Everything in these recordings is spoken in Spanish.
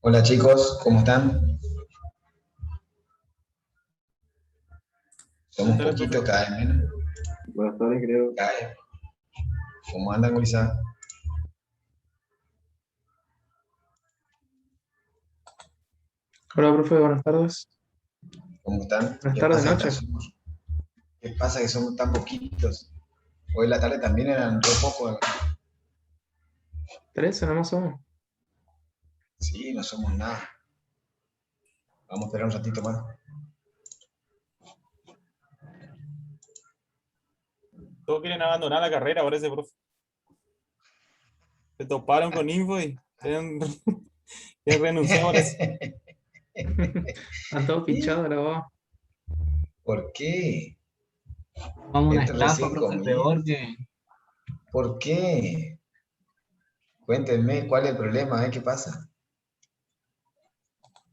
Hola chicos, ¿cómo están? Buenas Somos tardes, profe. poquitos cada vez menos. Buenas tardes, creo. Cada vez. ¿Cómo andan, Gurisa? Hola, profe, buenas tardes. ¿Cómo están? Buenas tardes, ¿Qué pasa que somos tan poquitos? Hoy en la tarde también eran re pocos. 13 nomás somos. Sí, no somos nada. Vamos a esperar un ratito más. Todos quieren abandonar la carrera, parece, profe. Se toparon con info y quieren renunciar, parece. Están todos fichados, la voz. ¿Por qué? Vamos a una Esto estafa, recién profe, peor comienza. que... ¿Por qué? Cuéntenme cuál es el problema, ¿Qué pasa?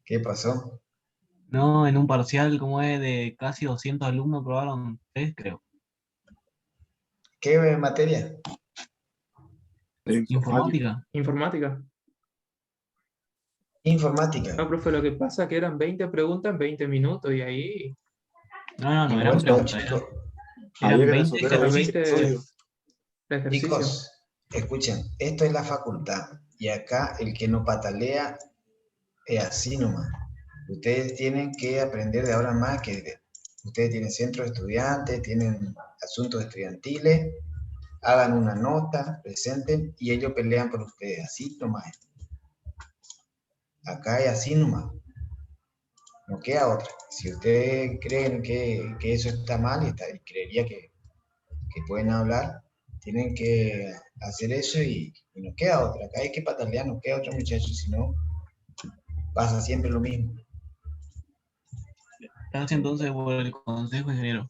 ¿Qué pasó? No, en un parcial como es de casi 200 alumnos, probaron 3, creo. ¿Qué materia? De informática. Informática. Informática. Informática. No, profe, lo que pasa es que eran 20 preguntas en 20 minutos y ahí No eran Igual todos preguntas, chicos. Había eran que 20 resolver eran ejercicios 20 ejercicios. sólidos. de ejercicio. Chicos, escuchen, esto es la facultad y acá el que no patalea es así nomás. Ustedes tienen que aprender de ahora más que ustedes tienen centros de estudiantes, tienen asuntos estudiantiles, hagan una nota, presenten y ellos pelean por ustedes, así nomás. Acá es así nomás, no queda otra. Si ustedes creen que eso está mal y creería que pueden hablar, tienen que hacer eso y no queda otra. Acá hay que patalear, no queda otro muchacho, si no, pasa siempre lo mismo. Gracias entonces por el consejo, ingeniero.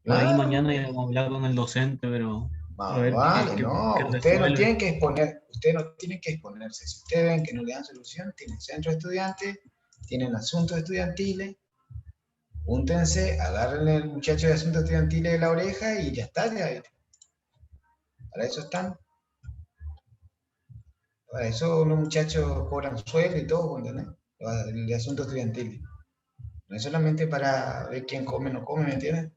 Ahí Claro, mañana ya vamos a hablar con el docente, pero a más ver qué, vale, qué no, resuelve. ustedes no tienen que exponerse. Si ustedes ven que no le dan solución, tienen centro de estudiantes, tienen asuntos estudiantiles, júntense, agarren el muchacho de asuntos estudiantiles de la oreja y ya está, ya. Para eso están. Para eso los muchachos cobran sueldo y todo, ¿entendés? De asuntos estudiantiles. No es solamente para ver quién come o no come, ¿me entiendes?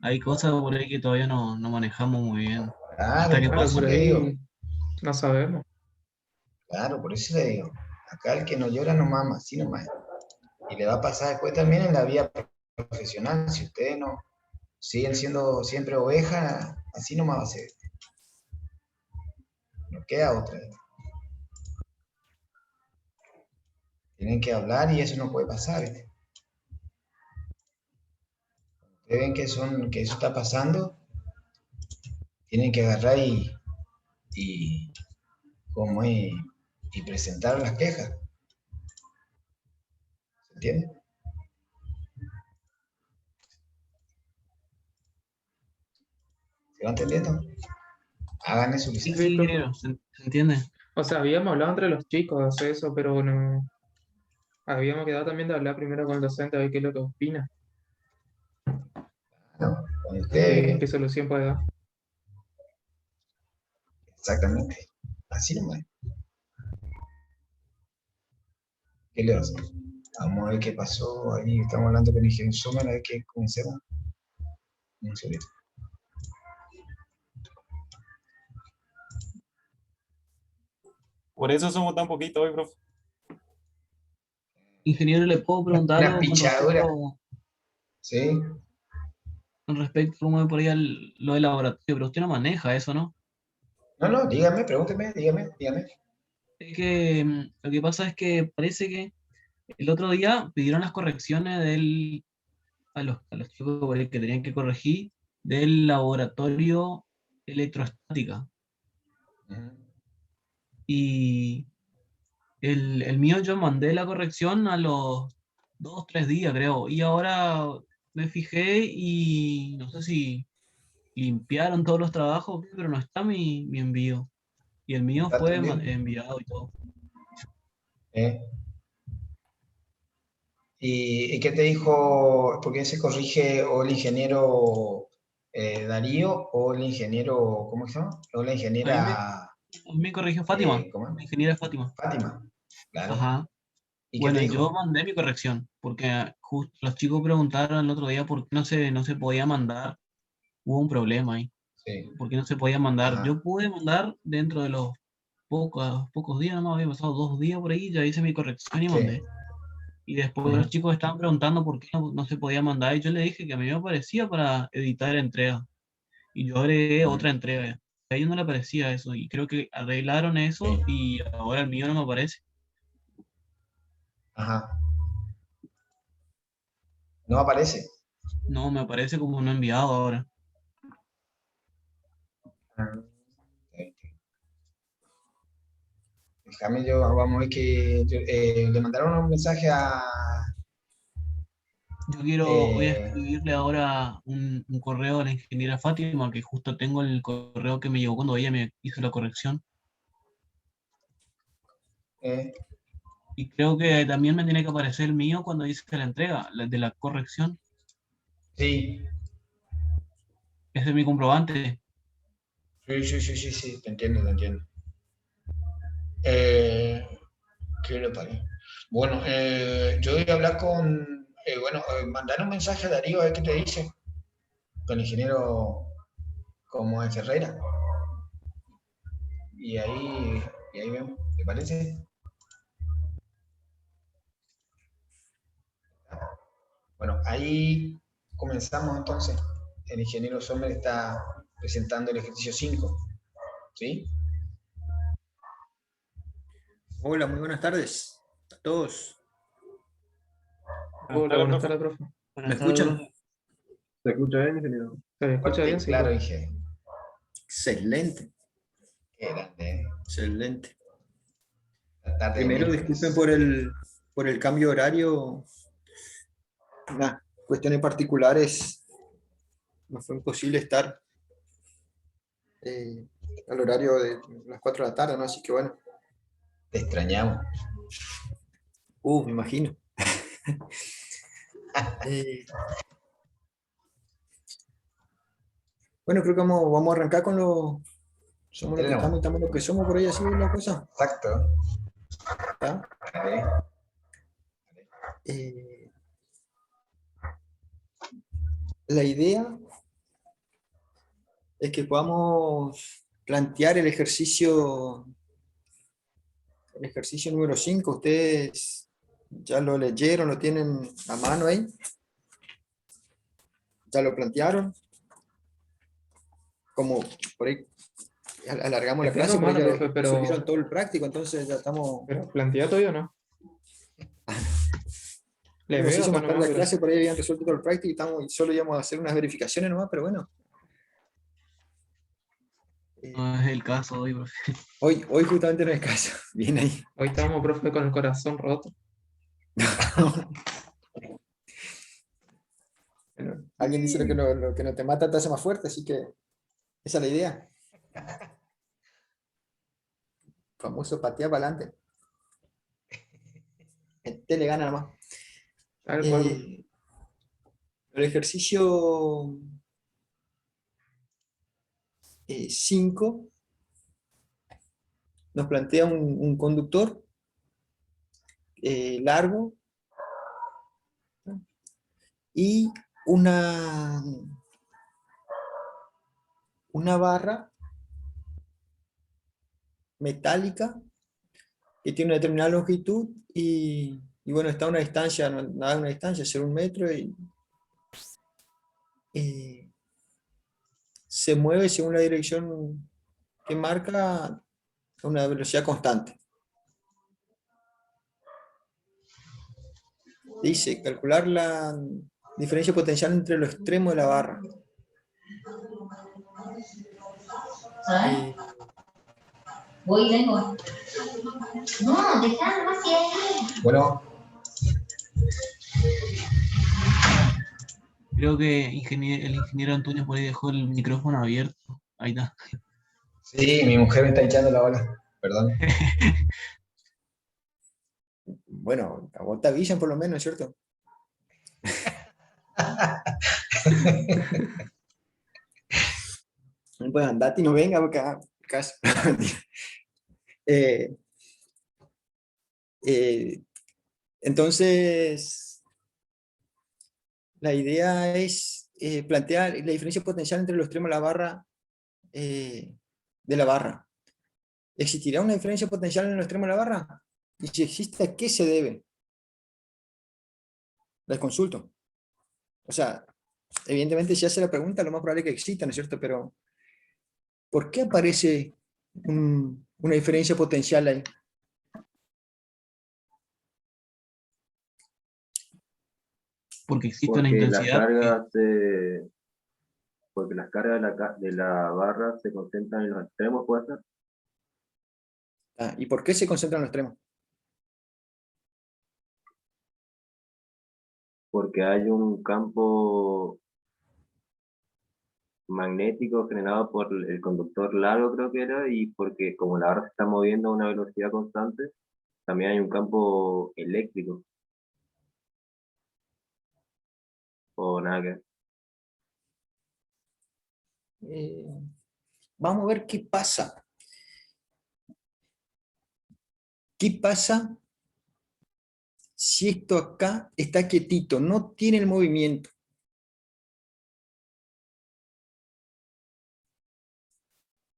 Hay cosas por ahí que todavía no manejamos muy bien. Hasta Claro, que por Claro, pase. eso por le digo. ahí no sabemos. Claro, por eso le digo. Acá el que no llora no mama, así nomás. Y le va a pasar después también en la vida profesional. Si ustedes no siguen siendo siempre ovejas, así nomás va a ser. No queda otra. Tienen que hablar y eso no puede pasar, ¿viste? Ustedes ven que eso está pasando, tienen que agarrar y, como y presentar las quejas. ¿Se entiende? ¿Se va entendiendo? Hagan eso, Sí, quizás. Sí, sí, profe. ingeniero, se entiende. O sea, habíamos hablado entre los chicos de eso, pero no. Habíamos quedado también de hablar primero con el docente a ver qué es lo que opina. ¿No? Cuando ¿Qué, usted, qué solución puede dar? exactamente, así nomás. ¿Qué le hace? Vamos a ver qué pasó ahí. Estamos hablando con Ingeniero Sommer, a ver qué comencemos. Un segundito. Por eso somos tan poquitos hoy, profe. Ingeniero, ¿le puedo preguntar Una algo pichadura, ¿sí? con respecto a cómo es por ahí lo del laboratorio? Pero usted no maneja eso, ¿no? No, no, dígame, pregúnteme, dígame. Es que lo que pasa es que parece que el otro día pidieron las correcciones a los chicos por ahí que tenían que corregir del laboratorio electrostática. Ujú. Y el mío yo mandé la corrección a los 2, 3 días, creo. Y ahora me fijé y no sé si limpiaron todos los trabajos, pero no está mi envío. Y el mío ¿Está fue atendido? enviado y todo. ¿Eh? ¿Y qué te dijo? ¿Por qué se corrige o el ingeniero Darío o el ingeniero, ¿cómo se llama? O la A mí me, ingeniera. Me corrigió Fátima, ¿Cómo? la ingeniera Fátima. Fátima, claro. Ajá. ¿Y qué Bueno, te y yo dijo? mandé mi corrección, porque justo los chicos preguntaron el otro día por qué no se podía mandar. Hubo un problema ahí, Sí, por qué no se podía mandar. Yo ajá, pude mandar dentro de los pocos días, no había pasado 2 días por ahí, ya hice mi corrección y sí. mandé. Y después los Ujú, chicos estaban preguntando por qué no se podía mandar, y yo le dije que a mí me aparecía para editar entrega. Y yo agregué ujú, otra entrega. A ellos no le aparecía eso, y creo que arreglaron eso, sí, y ahora el mío no me aparece. ajá. No aparece. No, me aparece como no enviado ahora. Ah, sí. Déjame yo, vamos a ver que le mandaron un mensaje a... Voy a eh, escribirle ahora un correo a la ingeniera Fátima, que justo tengo el correo que me llegó cuando ella me hizo la corrección. eh, Y creo que también me tiene que aparecer el mío cuando hice la entrega, la de la corrección. sí, Ese es mi comprobante. sí, te entiendo, te entiendo. Eh, ¿Qué le parece? Bueno, yo voy a hablar con, mandar un mensaje a Darío a ver qué te dice, con el ingeniero como en Ferreira, y ahí vemos, ¿te parece? Bueno, ahí comenzamos entonces. El ingeniero Sommer está presentando el ejercicio 5, ¿sí? Hola, muy buenas tardes a todos. Buenas Hola, tardes, buenas profe. tardes, profe. ¿Me Buenas tardes, escuchan? profe. ¿Se escucha bien, ingeniero? ¿Se me escucha Fuerte bien? y Sí, claro, profe. dije. Excelente, Qué grande, ¿eh? excelente. La tarde de Primero, disculpen miércoles. por el cambio de horario. Cuestiones particulares, no fue imposible estar eh, al horario de las 4 de la tarde, ¿no? Así que bueno, Te extrañamos. me imagino. Eh, bueno, creo que vamos a arrancar con somos lo que Tenemos. estamos lo que somos por ahí, así es la cosa. Exacto. ¿Está? Vale. Eh, la idea es que podamos plantear el ejercicio número 5. Ustedes ya lo leyeron, lo tienen a mano ahí, ya lo plantearon, como por ahí alargamos Le la tengo clase, en pero mano, ya profe, resolvieron todo el práctico, entonces ya estamos, pero plantea todavía no. Le bueno, se veo hizo acá más tarde nomás, la pero clase, por ahí habían resuelto todo el práctico y solo íbamos a hacer unas verificaciones nomás, pero bueno, No eh, es el caso hoy, profe. hoy justamente no es caso, bien ahí. hoy estamos, profe, con el corazón roto. Bueno, alguien dice lo que no te mata te hace más fuerte, así que esa es la idea. Famoso patea para adelante. Te le gana nomás. Tal cual, profe. Eh, el ejercicio 5 nos plantea un conductor largo, ¿no? Y una barra metálica que tiene una determinada longitud y bueno, está a una distancia, nada a una distancia, ser 1 metro y se mueve según la dirección que marca a una velocidad constante. Dice, calcular la diferencia potencial entre los extremos de la barra. ¿Sabes? Eh, Voy y vengo. No, dejá nomás si es. Bueno, Creo que el ingeniero Antonio por ahí dejó el micrófono abierto. Ahí está. sí, mi mujer me está echando la bola. Perdón. bueno, a vos te avisan por lo menos, ¿cierto? No puedes andarte y no venga porque Casi. Eh, eh, entonces, la idea es plantear la diferencia potencial entre los extremos de la barra. ¿Existirá una diferencia potencial en los extremos de la barra? Y si existe, ¿a qué se debe? Les consulto. O sea, evidentemente si hace la pregunta, lo más probable es que exista, ¿no es cierto? Pero, ¿por qué aparece una diferencia potencial ahí? Porque existe una Porque las intensidad que- cargas se- porque las cargas de la barra se concentran en los extremos, ¿puede ser? Ah, ¿y por qué se concentra en los extremos? Porque hay un campo magnético generado por el conductor largo, creo que era, y porque como la barra se está moviendo a una velocidad constante, también hay un campo eléctrico, o nada que ver. Eh, vamos a ver qué pasa. ¿Qué pasa si esto acá está quietito, no tiene el movimiento?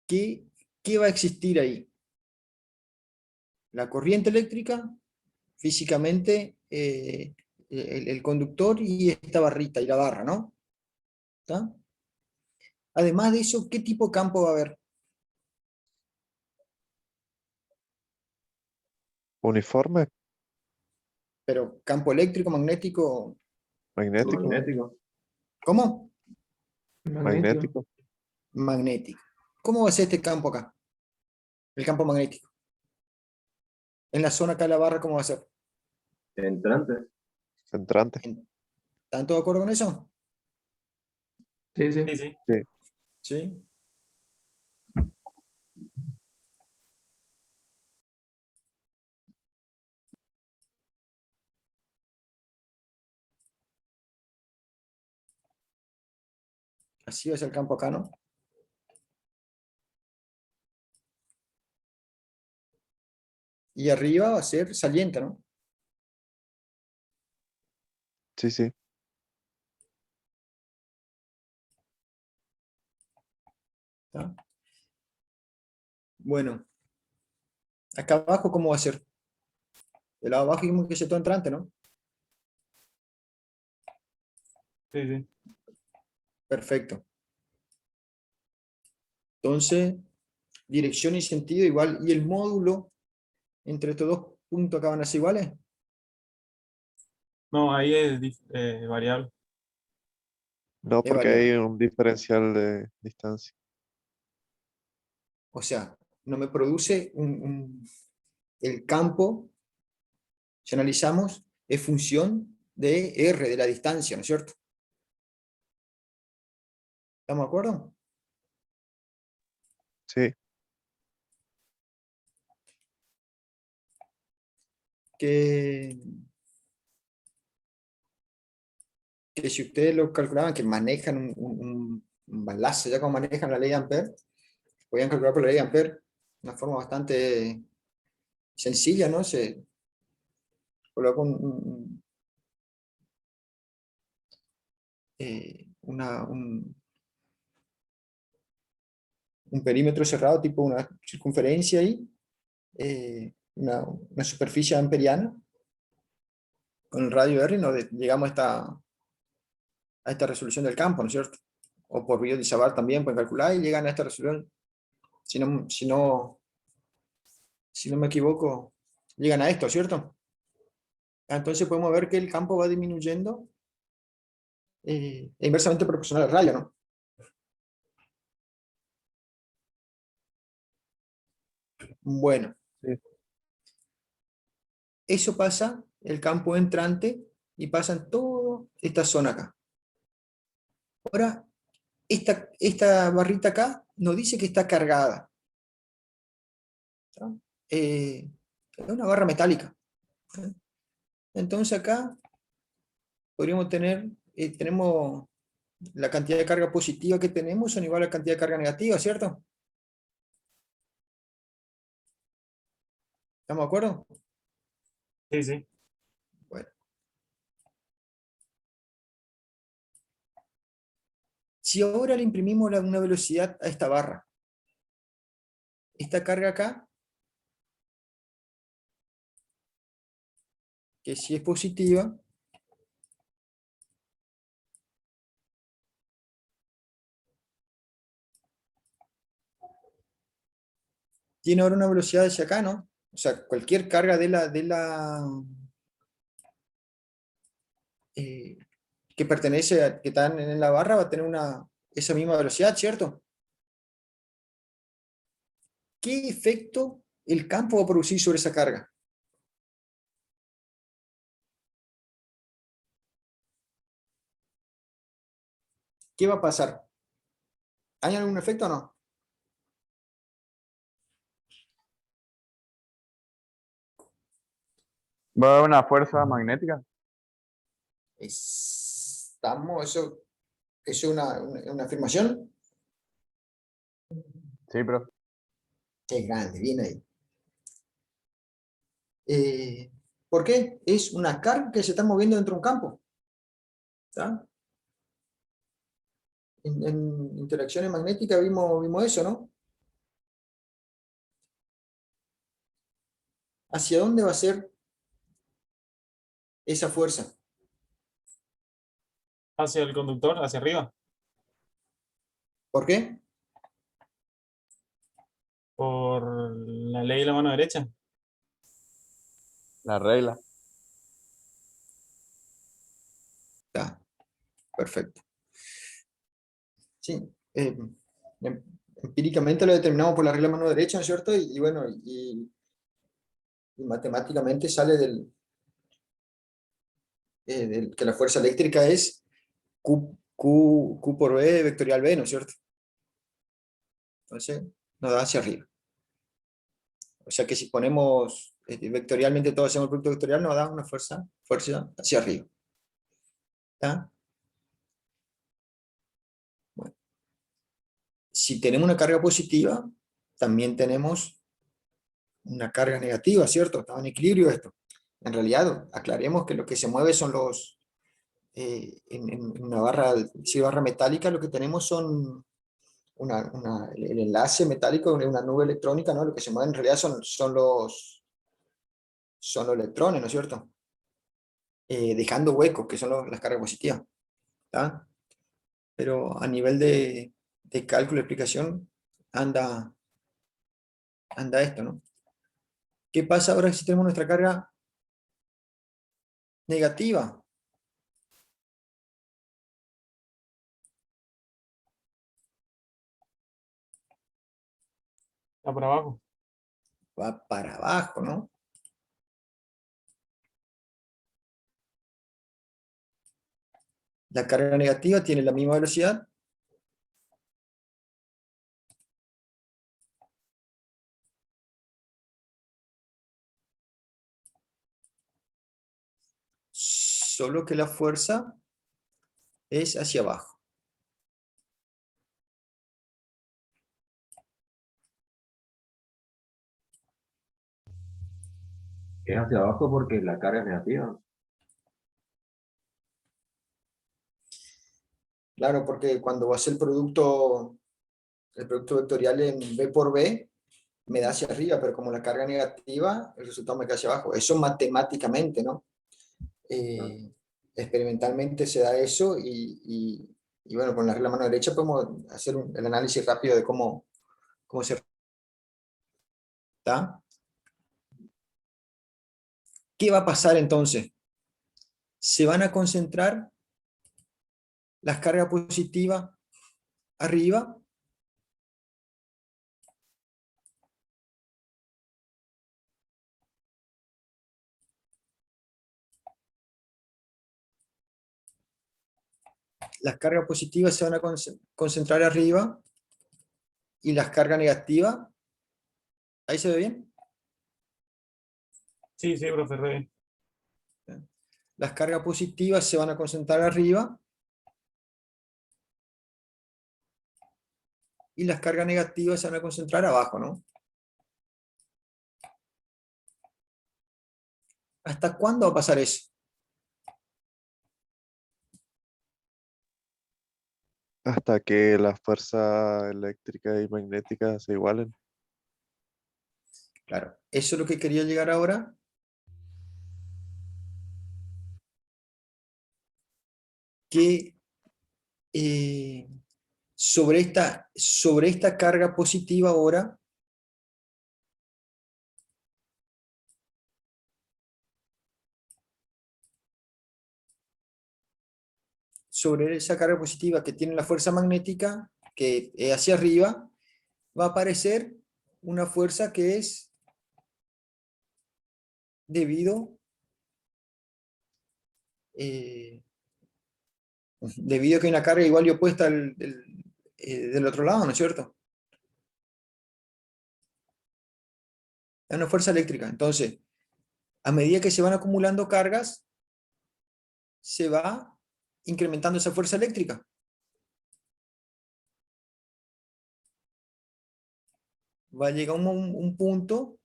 ¿Qué va a existir ahí? La corriente eléctrica, físicamente, el conductor y esta barrita y la barra, ¿no? ¿Está? Además de eso, ¿qué tipo de campo va a haber? Uniforme, Pero campo eléctrico, magnético, magnético, Magnético. ¿cómo? magnético. Magnético. ¿Cómo va a ser este campo acá? El campo magnético. En la zona acá de la barra, ¿cómo va a ser? Entrantes. Centrante. ¿Están todos de acuerdo con eso? Sí, sí. Sí, sí. Sí. Así va a ser el campo acá, ¿no? Y arriba va a ser saliente, ¿no? Sí, sí. ¿Está? Bueno, acá abajo, ¿cómo va a ser? Del lado abajo dijimos que es todo entrante, ¿no? Sí, sí. Perfecto. Entonces, dirección y sentido igual. ¿Y el módulo entre estos dos puntos acá van a ser iguales? No, ahí es variable. No, Es porque variable. hay un diferencial de distancia. O sea, no me produce el campo, si analizamos, es función de R, de la distancia, ¿no es cierto? ¿Estamos de acuerdo? Sí, Que si ustedes lo calculaban, que manejan un balazo, ya como manejan la ley de Ampere, podían calcular por la ley de Ampere de una forma bastante sencilla, ¿no? Se coloca un perímetro cerrado, tipo una circunferencia ahí, una superficie amperiana, con el radio R, nos llegamos a esta resolución del campo, ¿no es cierto? O por Biot-Savart también pueden calcular y llegan a esta resolución. Si no me equivoco, llegan a esto, ¿cierto? Entonces podemos ver que el campo va disminuyendo inversamente proporcional al radio, ¿no? Bueno, Sí. eso pasa, el campo entrante, y pasa en toda esta zona acá. Ahora, esta barrita acá nos dice que está cargada. ¿Está? Es una barra metálica. Entonces acá podríamos tenemos la cantidad de carga positiva que tenemos son igual a la cantidad de carga negativa, ¿cierto? ¿Estamos de acuerdo? Sí, sí. Bueno. Si ahora le imprimimos una velocidad a esta barra, esta carga acá, que si es positiva, tiene ahora una velocidad hacia acá, ¿no? O sea, cualquier carga que pertenece a, que está en la barra va a tener esa misma velocidad, ¿cierto? ¿Qué efecto el campo va a producir sobre esa carga? ¿Qué va a pasar? ¿Hay algún efecto o no? ¿Va a haber una fuerza magnética? ¿Eso es una afirmación? Sí, pero Qué grande, bien ahí. ¿Por qué? Es una carga que se está moviendo dentro de un campo. ¿Está? En interacciones magnéticas vimos eso, ¿no? ¿Hacia dónde va a ser esa fuerza? Hacia el conductor, hacia arriba. ¿Por qué? Por la ley de la mano derecha. la regla. Está, perfecto. Sí, empíricamente lo determinamos por la regla de mano derecha, ¿no es cierto? Y bueno, y matemáticamente sale que la fuerza eléctrica es Q por B vectorial B, ¿no es cierto? Entonces, nos da hacia arriba. O sea que si ponemos vectorialmente todo, hacemos el producto vectorial, nos da una fuerza hacia arriba. ¿Está? Bueno. Si tenemos una carga positiva, también tenemos una carga negativa, ¿cierto? Está en equilibrio esto. En realidad, aclaremos que lo que se mueve son en una barra, si barra metálica, lo que tenemos son el enlace metálico de una nube electrónica, ¿no? Lo que se mueve en realidad son los electrones, ¿no es cierto? Dejando huecos, que son las cargas positivas. ¿Tá? Pero a nivel de cálculo y explicación, anda esto, ¿no? ¿Qué pasa ahora si tenemos nuestra carga negativa? Está por abajo. Va para abajo, ¿no? La carga negativa tiene la misma velocidad. Solo que la fuerza es hacia abajo. Es hacia abajo porque la carga es negativa. Claro, porque cuando va a hacer el producto vectorial en B por B, me da hacia arriba, pero como la carga negativa, el resultado me queda hacia abajo. Eso matemáticamente, ¿no? Experimentalmente se da eso y bueno, con la regla mano derecha podemos hacer el análisis rápido de cómo se está. ¿Qué va a pasar entonces? Se van a concentrar las cargas positivas arriba las cargas positivas se van a concentrar arriba y las cargas negativas, ¿ahí se ve bien? Sí, sí, profe, re bien. Las cargas positivas se van a concentrar arriba y las cargas negativas se van a concentrar abajo, ¿no? ¿Hasta cuándo va a pasar eso? Hasta que las fuerzas eléctricas y magnéticas se igualen. Claro, eso es lo que quería llegar ahora. Que sobre esta carga positiva ahora, sobre esa carga positiva que tiene la fuerza magnética, que es hacia arriba, va a aparecer una fuerza que es debido a que hay una carga igual y opuesta del otro lado, ¿no es cierto? Es una fuerza eléctrica. Entonces, a medida que se van acumulando cargas, se va incrementando esa fuerza eléctrica. Va a llegar un punto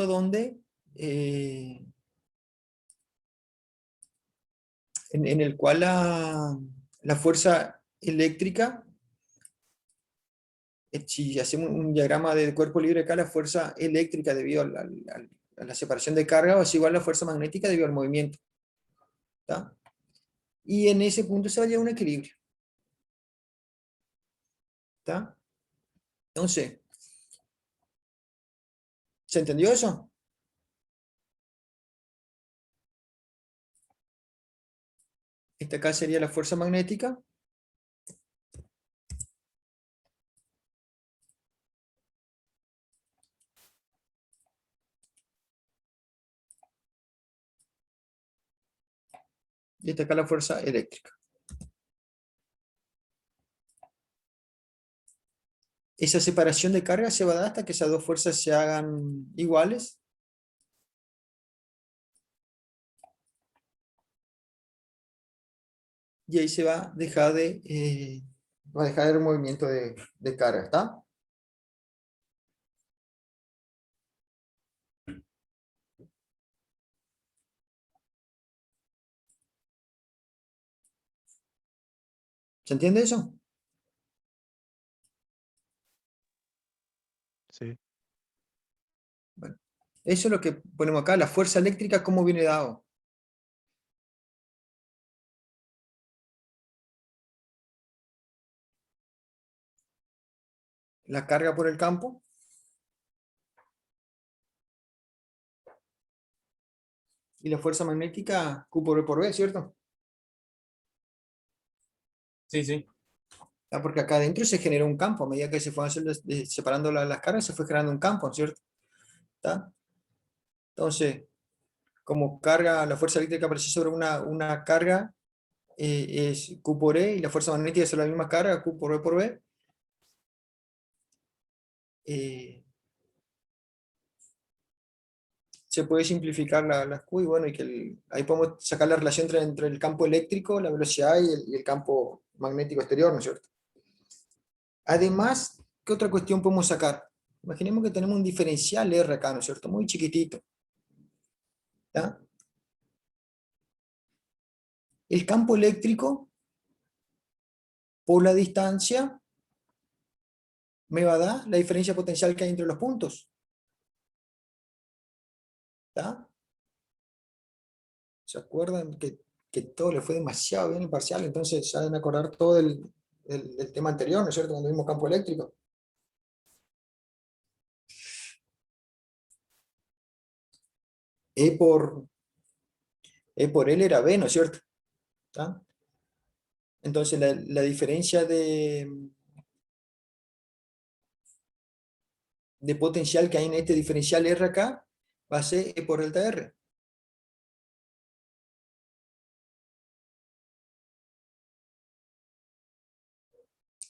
donde en el cual la fuerza eléctrica, si hacemos un diagrama de cuerpo libre acá, la fuerza eléctrica debido a la separación de carga va a ser igual a la fuerza magnética debido al movimiento. ¿Está? Y en ese punto se va a llegar a un equilibrio. ¿Está? Entonces, ¿se entendió eso? Esta acá sería la fuerza magnética. Y esta acá la fuerza eléctrica. Esa separación de carga se va a dar hasta que esas dos fuerzas se hagan iguales. Y ahí se va a dejar de el movimiento de carga, ¿está? ¿Se entiende eso? Sí. Bueno, eso es lo que ponemos acá, la fuerza eléctrica, ¿cómo viene dado? La carga por el campo. Y la fuerza magnética, Q por E por B, ¿cierto? Sí, sí. Ah, porque acá adentro se generó un campo, a medida que se fueron separando las cargas, se fue generando un campo, ¿cierto? ¿Está? Entonces, como carga, la fuerza eléctrica aparece sobre una carga, es Q por E, y la fuerza magnética es la misma carga, Q por E por B. Se puede simplificar las Q y bueno, ahí podemos sacar la relación entre el campo eléctrico, la velocidad y el campo magnético exterior, ¿no es cierto? Además, ¿qué otra cuestión podemos sacar? Imaginemos que tenemos un diferencial R acá, ¿no es cierto? Muy chiquitito. ¿Ya? El campo eléctrico, por la distancia, me va a dar la diferencia potencial que hay entre los puntos. ¿Ya? ¿Se acuerdan que todo le fue demasiado bien el parcial? Entonces ya deben acordar todo del tema anterior, ¿no es cierto? Cuando vimos campo eléctrico. E por L era B, ¿no es cierto? ¿Está? Entonces la diferencia de potencial que hay en este diferencial R acá va a ser E por delta R.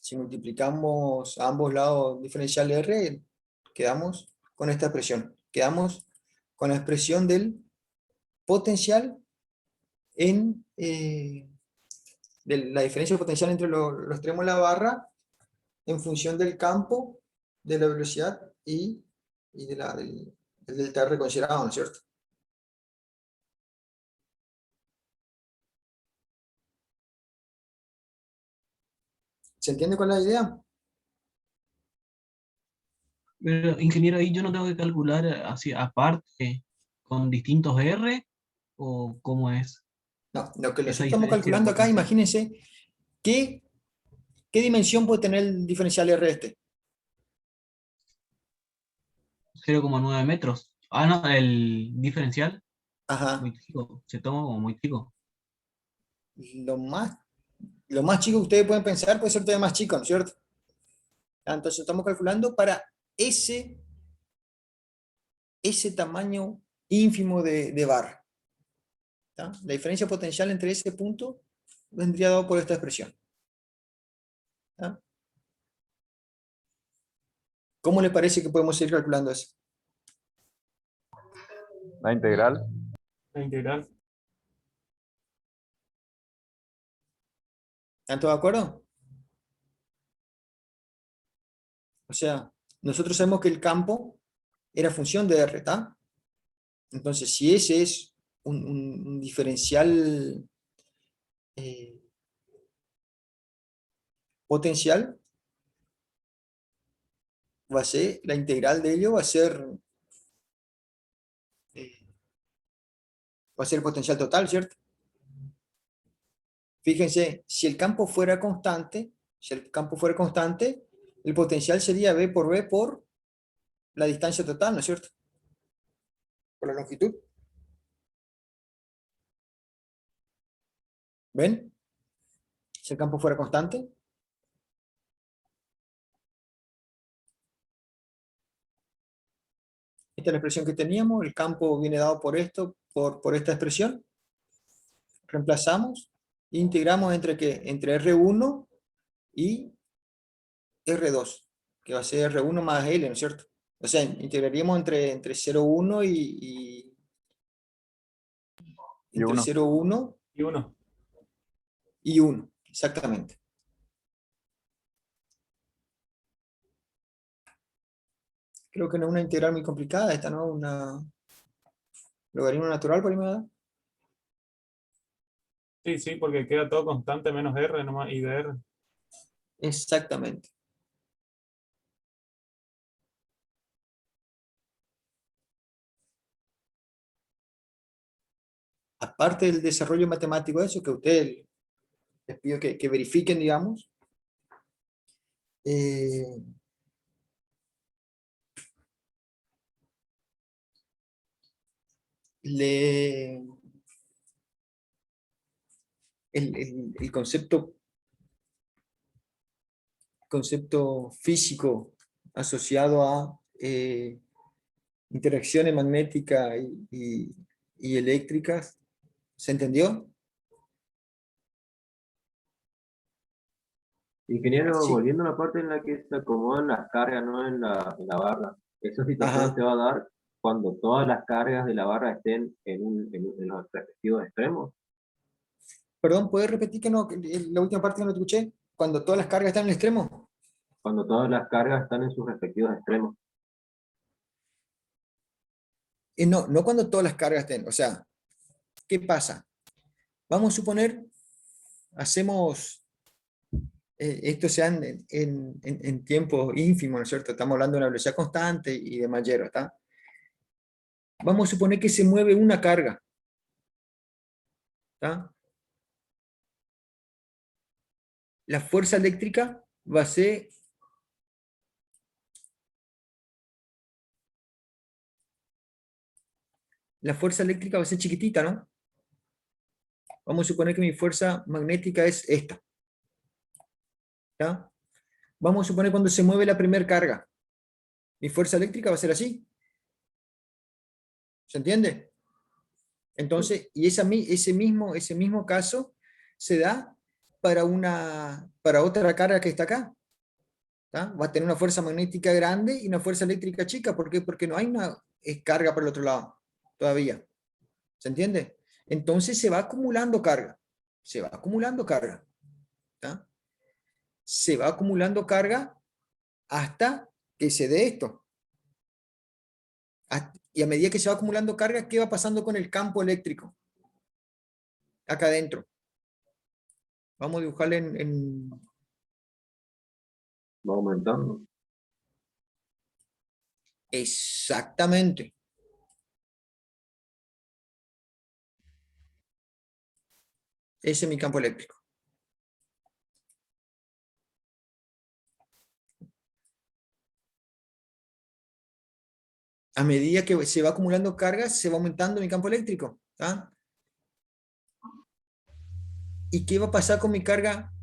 Si multiplicamos a ambos lados diferencial R, quedamos con esta expresión. Quedamos con la expresión del potencial de la diferencia de potencial entre los extremos de la barra en función del campo, de la velocidad y del delta R considerado, ¿no es cierto? ¿Se entiende cuál es la idea? Pero, ingeniero, ahí yo no tengo que calcular así aparte con distintos R o cómo es No, lo que esa nosotros estamos diferencia calculando acá, potencial. imagínense, ¿qué dimensión puede tener el diferencial R este? 0,9 metros. Ah, no, el diferencial, Ajá. muy chico, se toma como muy chico. Lo más chico que ustedes pueden pensar puede ser todavía más chico, ¿no es cierto? Entonces estamos calculando para ese tamaño ínfimo de barra. ¿Tá? La diferencia potencial entre ese punto vendría dado por esta expresión. ¿Tá? ¿Cómo le parece que podemos ir calculando eso? La integral. La integral. ¿Están todos de acuerdo? O sea, nosotros sabemos que el campo era función de R, ¿tá? Entonces, si ese es un diferencial potencial, va a ser, la integral de ello va a ser potencial total, ¿cierto? Fíjense, si el campo fuera constante, el potencial sería B por B por la distancia total, ¿no es cierto? Por la longitud. ¿Ven? Si el campo fuera constante. Esta es la expresión que teníamos, el campo viene dado por esto, por esta expresión. Reemplazamos e integramos entre ¿qué? Entre R1 y R2, que va a ser R1 más L, ¿no es cierto? O sea, integraríamos entre 0,1 y entre 1. 0,1 Y 1. y 1, exactamente. Creo que no es una integral muy complicada, esta no es una logaritmo natural por ahí me da. Sí, sí, porque queda todo constante menos R nomás y de R. Exactamente. Aparte del desarrollo matemático de eso, que ustedes les pido que verifiquen, digamos, le, el concepto físico asociado a interacciones magnéticas y eléctricas, ¿se entendió? Ingeniero, Sí. volviendo a la parte en la que se acomodan las cargas, ¿no? En la barra. Esa situación Ajá. se va a dar cuando todas las cargas de la barra estén en los respectivos extremos. Perdón, ¿puedes repetir que no, la última parte que no te escuché? Cuando todas las cargas están en el extremo. Cuando todas las cargas están en sus respectivos extremos. No, no cuando todas las cargas estén. O sea, ¿qué pasa? Vamos a suponer, hacemos, esto sea en tiempo ínfimo, ¿no es cierto? Estamos hablando de una velocidad constante y de Mayero, ¿está? Vamos a suponer que se mueve una carga, ¿está? La fuerza eléctrica va a ser chiquitita, ¿no? Vamos a suponer que mi fuerza magnética es esta. ¿Ya? Vamos a suponer cuando se mueve la primera carga. Mi fuerza eléctrica va a ser así. ¿Se entiende? Entonces, y ese mismo caso se da para otra carga que está acá. ¿Tá? Va a tener una fuerza magnética grande y una fuerza eléctrica chica. ¿Por qué? Porque no hay una carga por el otro lado todavía. ¿Se entiende? Entonces se va acumulando carga. Se va acumulando carga. ¿Tá? Se va acumulando carga hasta que se dé esto. Y a medida que se va acumulando carga, ¿qué va pasando con el campo eléctrico? Acá adentro. Vamos a dibujarle Va aumentando. Exactamente. Ese es mi campo eléctrico. A medida que se va acumulando carga, se va aumentando mi campo eléctrico. ¿Tá? ¿Y qué va a pasar con mi carga?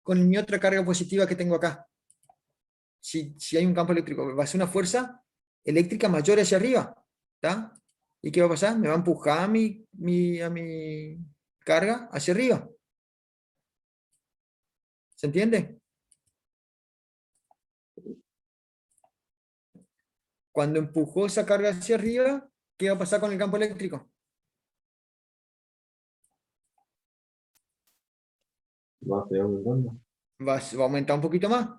Con mi otra carga positiva que tengo acá. Si hay un campo eléctrico, va a ser una fuerza eléctrica mayor hacia arriba. ¿Tá? ¿Y qué va a pasar? Me va a empujar a mi carga hacia arriba. ¿Se entiende? Cuando empujó esa carga hacia arriba, ¿qué va a pasar con el campo eléctrico? Va a seguir aumentando. Va a aumentar un poquito más.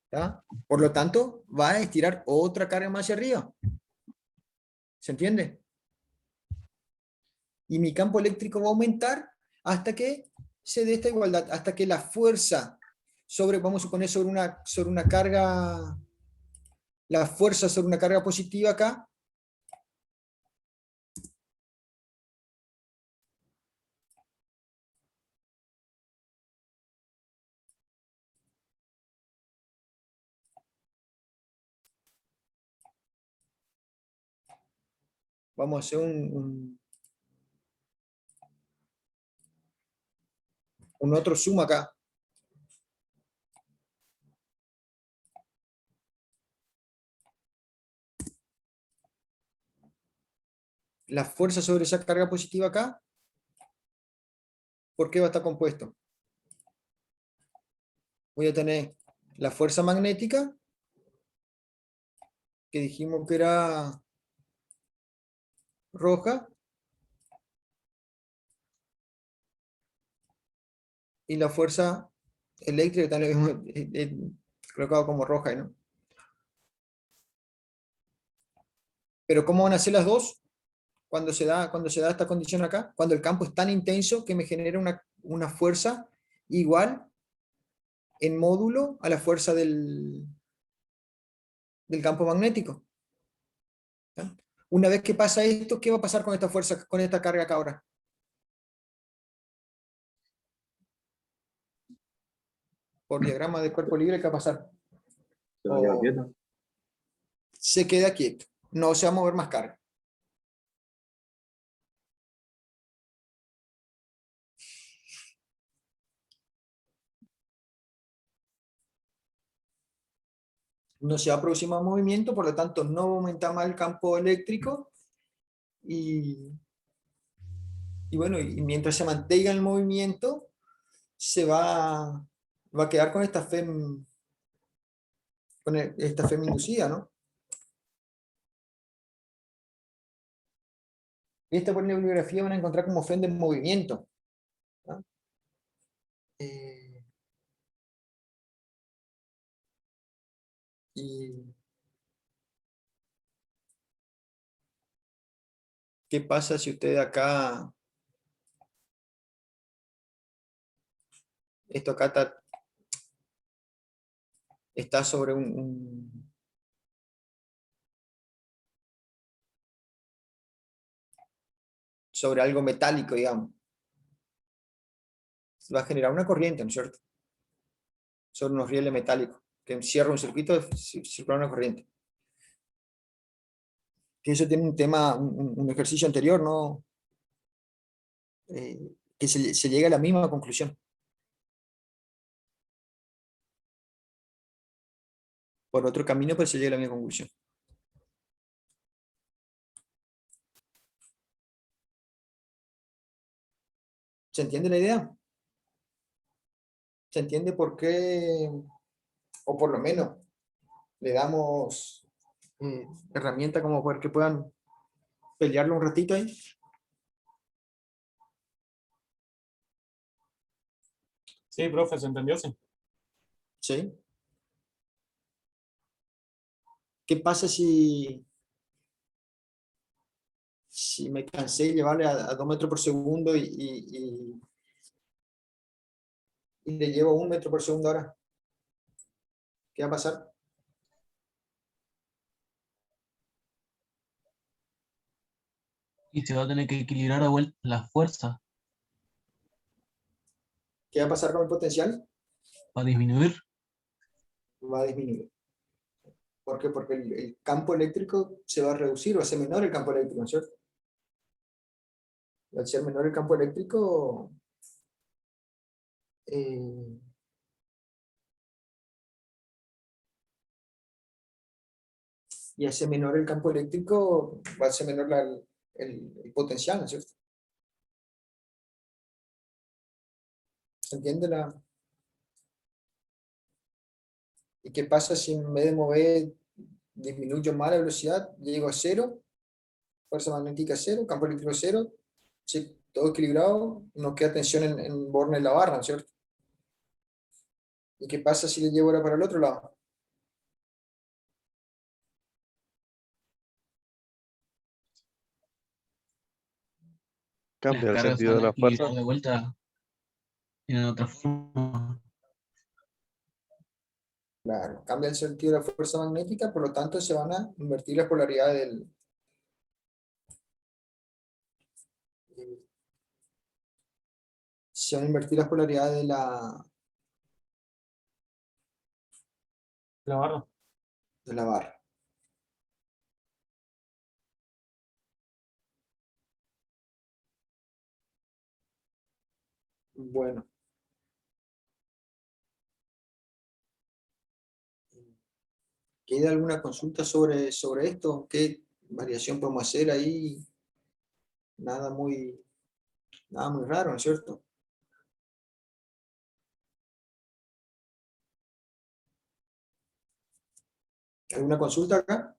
¿Tá? Por lo tanto, va a estirar otra carga más hacia arriba. ¿Se entiende? Y mi campo eléctrico va a aumentar hasta que se dé esta igualdad, hasta que la fuerza sobre, vamos a suponer, sobre una carga, la fuerza sobre una carga positiva acá, vamos a hacer un otro zoom acá. La fuerza sobre esa carga positiva acá, ¿por qué va a estar compuesto? Voy a tener la fuerza magnética, que dijimos que era roja, y la fuerza eléctrica, que también lo hemos colocado como roja, ¿no? Pero ¿cómo van a ser las dos? Cuando se da esta condición acá, cuando el campo es tan intenso que me genera una fuerza igual en módulo a la fuerza del campo magnético. ¿Ya? Una vez que pasa esto, ¿qué va a pasar con esta fuerza, con esta carga acá ahora? Por diagrama de cuerpo libre, ¿qué va a pasar? Se va a quedar quieto. Se queda quieto, no se va a mover más carga. No se va a producir más movimiento, por lo tanto no va a aumentar más el campo eléctrico y bueno, y mientras se mantenga el movimiento, se va a quedar con esta FEM, esta FEM inducida, ¿no? Esta por bibliografía van a encontrar como FEM de movimiento. ¿No? Y ¿qué pasa si usted acá, esto acá está sobre sobre algo metálico, digamos? Se va a generar una corriente, ¿no es cierto? Sobre unos rieles metálicos, que encierra un circuito, circula una corriente. Que eso tiene un tema, un ejercicio anterior, ¿no? Que se llega a la misma conclusión. Por otro camino, pues se llega a la misma conclusión. ¿Se entiende la idea? ¿Se entiende por qué, o por lo menos, le damos herramientas como para que puedan pelearlo un ratito ahí? Sí, profe, ¿se entendió? Sí. ¿Sí? ¿Qué pasa si me cansé de llevarle a 2 metros por segundo y le llevo 1 metro por segundo ahora? ¿Qué va a pasar? Y se va a tener que equilibrar de vuelta la fuerza. ¿Qué va a pasar con el potencial? Va a disminuir. Va a disminuir. ¿Por qué? Porque el campo eléctrico se va a reducir, va a ser menor el campo eléctrico, ¿no es cierto? Al ser menor el campo eléctrico, eh, y al ser menor el campo eléctrico, va a ser menor el potencial, ¿no es cierto? ¿Se entiende la? ¿Y qué pasa si en vez de mover disminuyo más la velocidad, llego a cero, fuerza magnética cero, campo eléctrico cero, sí, todo equilibrado, no queda tensión en el borde de la barra, ¿no es cierto? ¿Y qué pasa si le llevo ahora para el otro lado? Las Cambia el cargas se sentido van de a la fuerza. equilibrar de vuelta en otra forma. Claro, cambia el sentido de la fuerza magnética, por lo tanto se van a invertir las polaridades se van a invertir las polaridades La barra. de la barra. Bueno, ¿queda alguna consulta sobre esto? ¿Qué variación podemos hacer ahí? Nada muy, nada muy raro, ¿no es cierto? ¿Alguna consulta acá?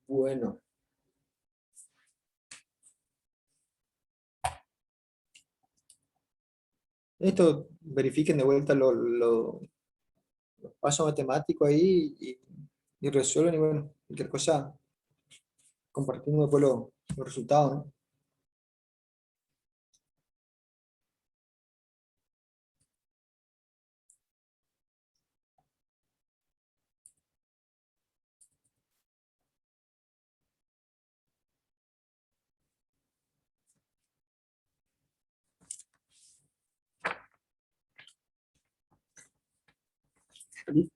Bueno, esto verifiquen de vuelta los pasos matemáticos ahí y resuelven y bueno, cualquier cosa compartimos después los resultados, ¿no?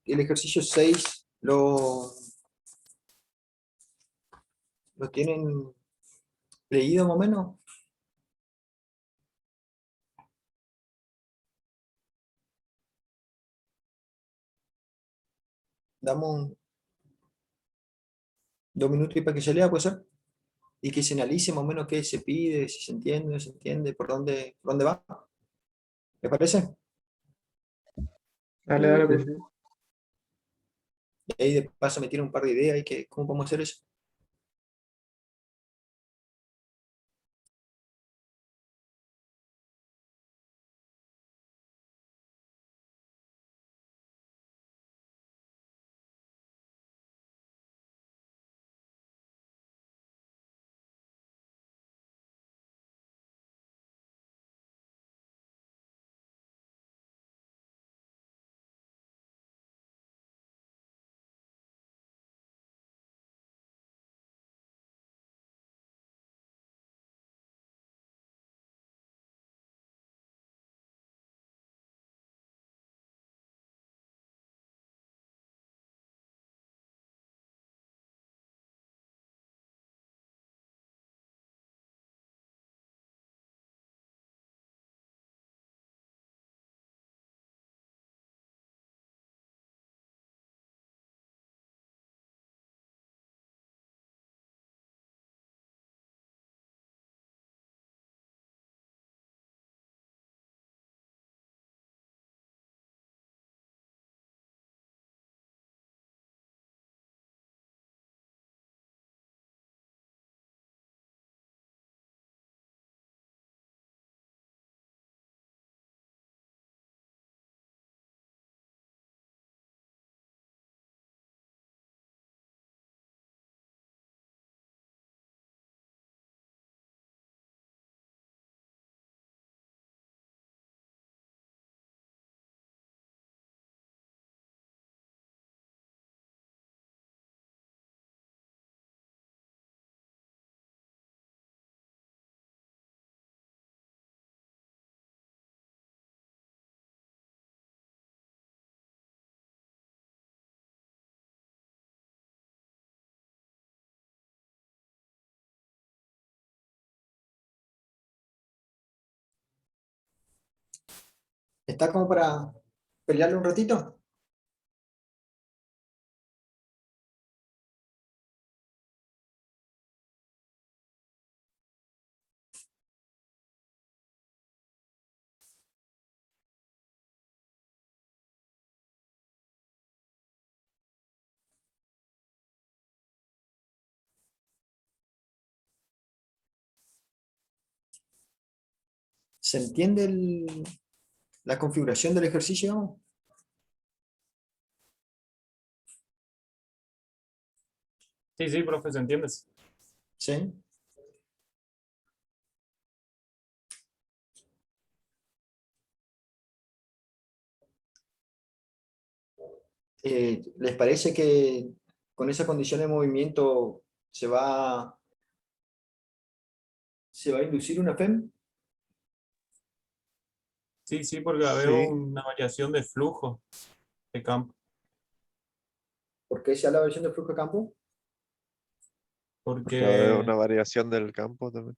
El ejercicio 6 lo tienen leído más o menos. Damos 2 minutos y para que se lea, puede ser. Y que se analice más o menos qué se pide, si se entiende, no se entiende, por dónde va. ¿Les parece? Dale, dale, profe. Y ahí de paso me tiene un par de ideas y que, cómo podemos hacer eso. ¿Está como para pelearle un ratito? ¿Se entiende la configuración del ejercicio? Sí, sí, profe, ¿se entiende? ¿Sí? ¿Les parece que con esa condición de movimiento se va a inducir una FEM? Sí, sí, porque veo Sí, una variación de flujo de campo. ¿Por qué se da la versión de flujo de campo? porque va a haber Porque, una variación del campo también.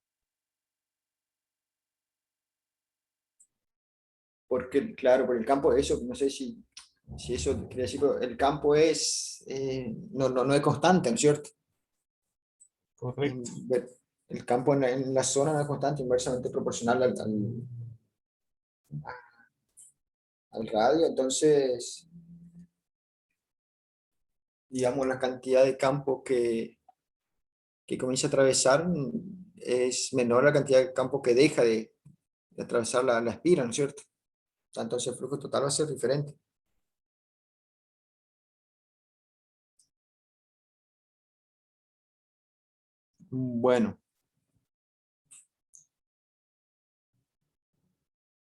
Porque, claro, por el campo, eso, no sé si eso quiere decir, pero el campo no es constante, ¿no es cierto? correcto. El campo en la zona no es constante, inversamente proporcional al radio, entonces, digamos, la cantidad de campo que comienza a atravesar es menor a la cantidad de campo que deja de atravesar la espira, ¿no es cierto? Entonces el flujo total va a ser diferente. Bueno,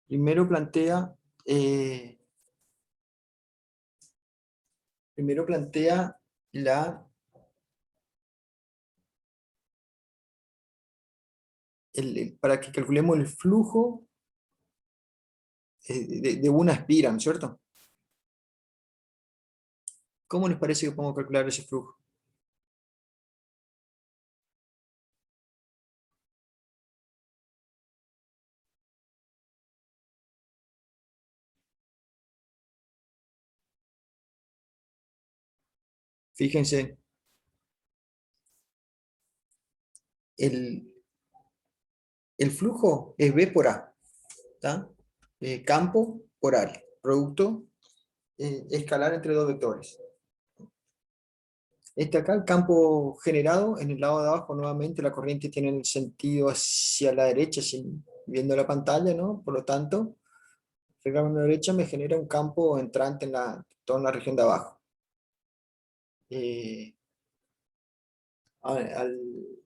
primero plantea, eh, primero plantea la, para que calculemos el flujo de una espira, ¿no es cierto? ¿Cómo les parece que podemos calcular ese flujo? Fíjense, el, el flujo es B por A, ¿tá? Campo por área, producto escalar entre dos vectores. Este acá, el campo generado, en el lado de abajo, nuevamente la corriente tiene el sentido hacia la derecha, viendo la pantalla, ¿no? Por lo tanto, el grado a la derecha me genera un campo entrante en toda la región de abajo. Eh, al,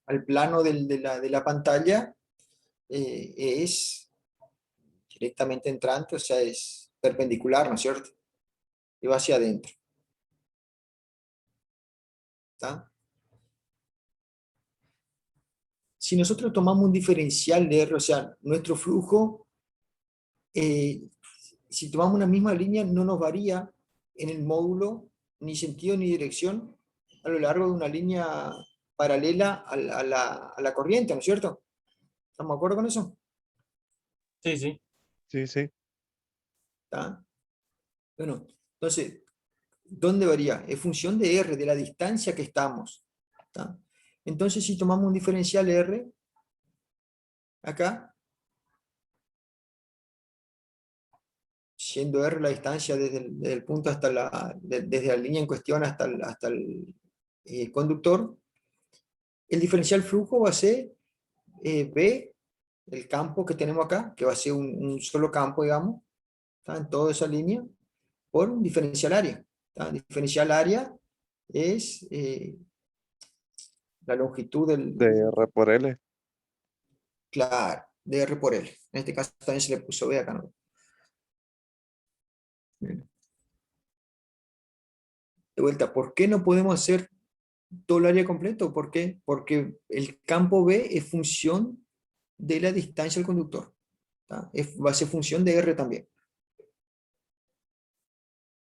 al plano de la pantalla es directamente entrante, o sea, es perpendicular, ¿no es cierto? Y va hacia adentro. ¿Tá? Si nosotros tomamos un diferencial de R, o sea, nuestro flujo, si tomamos una misma línea, no nos varía en el módulo ni sentido ni dirección a lo largo de una línea paralela a la corriente, ¿no es cierto? ¿Estamos de acuerdo con eso? Sí, sí. Sí, sí. ¿Tá? Bueno, entonces, ¿dónde varía? Es función de R, de la distancia que estamos. ¿Tá? Entonces, si tomamos un diferencial R, acá, siendo R la distancia desde el punto hasta desde la línea en cuestión hasta el conductor, el diferencial flujo va a ser B, el campo que tenemos acá, que va a ser un solo campo, digamos, ¿tá? En toda esa línea, por un diferencial área. ¿Tá? Diferencial área es la longitud De R por L. claro, de R por L. En este caso también se le puso B acá, ¿no? Bien. De vuelta, ¿por qué no podemos hacer todo el área completo? ¿Por qué? Porque el campo B es función de la distancia al conductor. ¿Tá? Va a ser función de R también.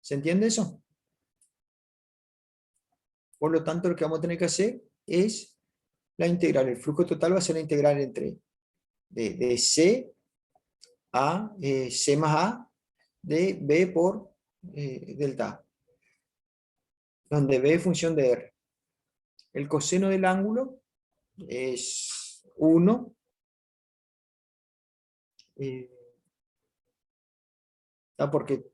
¿Se entiende eso? Por lo tanto, lo que vamos a tener que hacer es la integral. El flujo total va a ser la integral entre de C a C más A de B por delta A, donde B es función de R. El coseno del ángulo es 1. Porque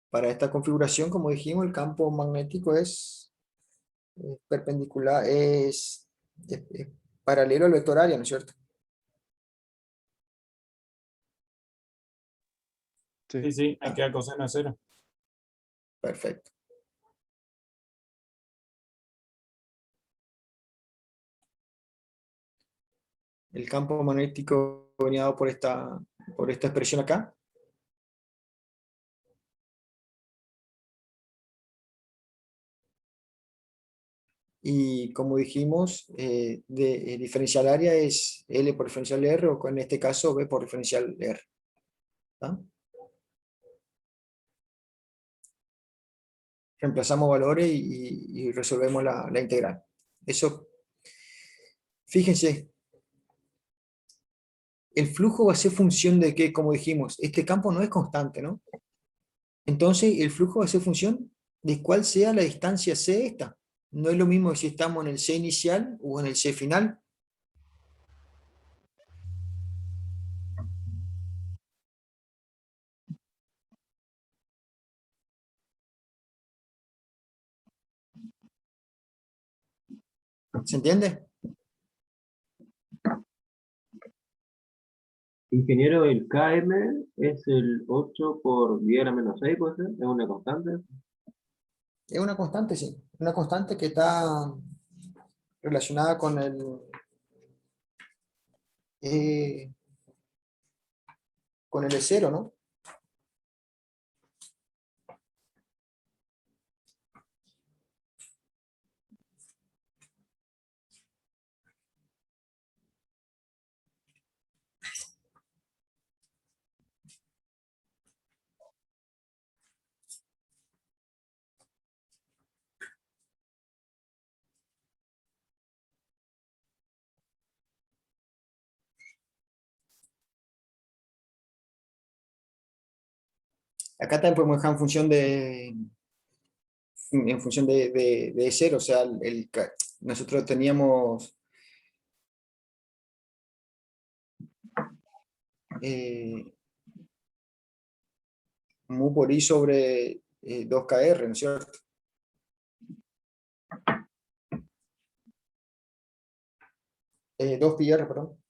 para esta configuración, como dijimos, el campo magnético es perpendicular, es paralelo al vector área, ¿no es cierto? Sí. Sí, sí, hay que dar coseno de cero. Perfecto. El campo magnético venía dado por esta expresión acá. Y como dijimos, diferencial área es L por diferencial R, o en este caso B por diferencial R. ¿Tá? Reemplazamos valores y resolvemos la integral. Eso, fíjense, el flujo va a ser función de que, como dijimos, este campo no es constante, ¿no? Entonces, el flujo va a ser función de cuál sea la distancia C esta. No es lo mismo si estamos en el C inicial o en el C final. ¿Se entiende? Ingeniero, el Km es el 8 por 10 a la menos 6, ¿puede ser? ¿Es una constante? Es una constante, sí. Una constante que está relacionada eh, con el E0, ¿no? Acá también podemos dejar en función de E0, o sea, nosotros teníamos mu por I sobre 2KR, ¿no es cierto? Dos pi R, perdón.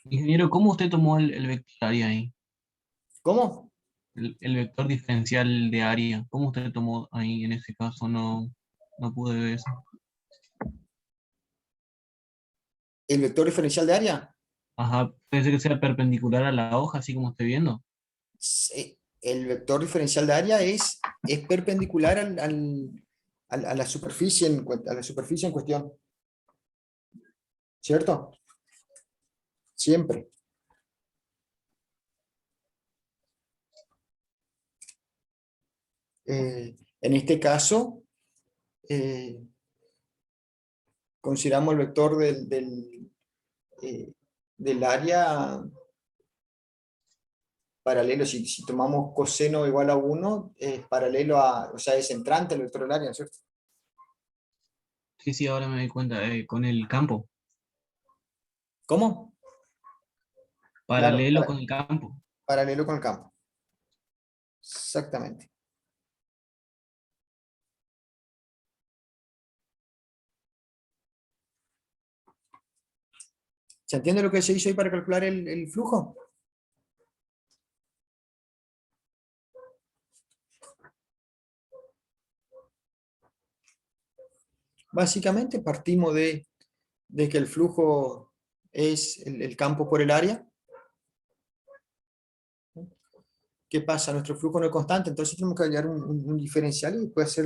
Ingeniero, ¿cómo usted tomó el vector área ahí? ¿Cómo? El vector diferencial de área. ¿Cómo usted tomó ahí en ese caso? No pude ver eso. ¿El vector diferencial de área? Ajá, puede ser que sea perpendicular a la hoja, así como estoy viendo. Sí, el vector diferencial de área es perpendicular a la superficie a la superficie en cuestión. ¿Cierto? Siempre. En este caso, consideramos el vector del área paralelo. Si tomamos coseno igual a 1, es paralelo o sea, es entrante el vector del área, ¿no es cierto? Sí, sí, ahora me doy cuenta. Con el campo. ¿Cómo? Claro, Paralelo con el campo. paralelo con el campo. Exactamente. ¿Se entiende lo que se hizo ahí para calcular el flujo? Básicamente partimos de que el flujo es el campo por el área. ¿Qué pasa? Nuestro flujo no es constante, entonces tenemos que hallar un diferencial y después hacer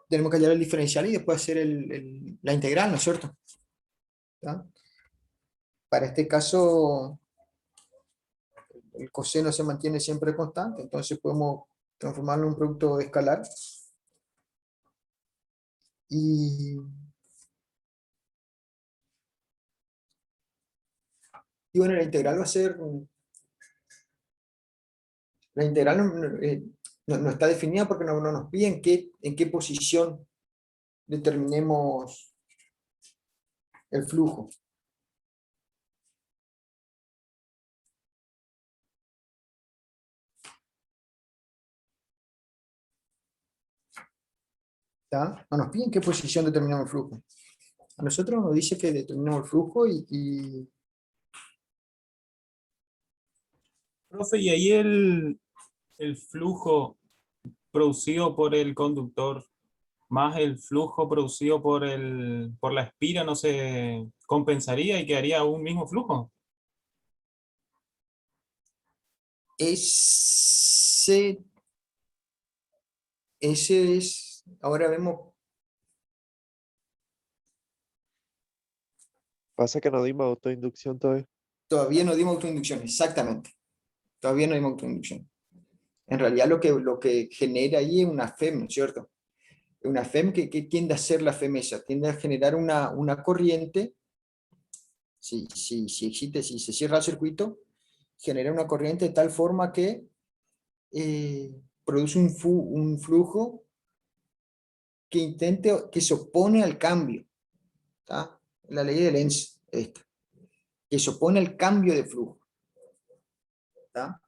tenemos que hallar el diferencial y después hacer la integral, ¿no es cierto? ¿Ya? para este caso el coseno se mantiene siempre constante, entonces podemos transformarlo en un producto escalar. Y bueno, la integral va a ser, la integral no está definida porque no nos pide en qué posición determinemos el flujo. ¿Está? No nos pide en qué posición determinamos el flujo. A nosotros nos dice que determinamos el flujo y Profe, y ahí el flujo producido por el conductor más el flujo producido por la espira no se compensaría y quedaría un mismo flujo. ese es, ahora vemos, Pasa que no dimos autoinducción todavía. todavía no dimos autoinducción, exactamente. Todavía no dimos autoinducción. En realidad lo que genera ahí es una FEM, ¿no es cierto? Una FEM que tiende a ser la FEM esa, tiende a generar una corriente, si existe, si se cierra el circuito, genera una corriente de tal forma que produce un flujo que se opone al cambio. ¿Tá? La ley de Lenz, esta, que se opone al cambio de flujo. ¿Tá?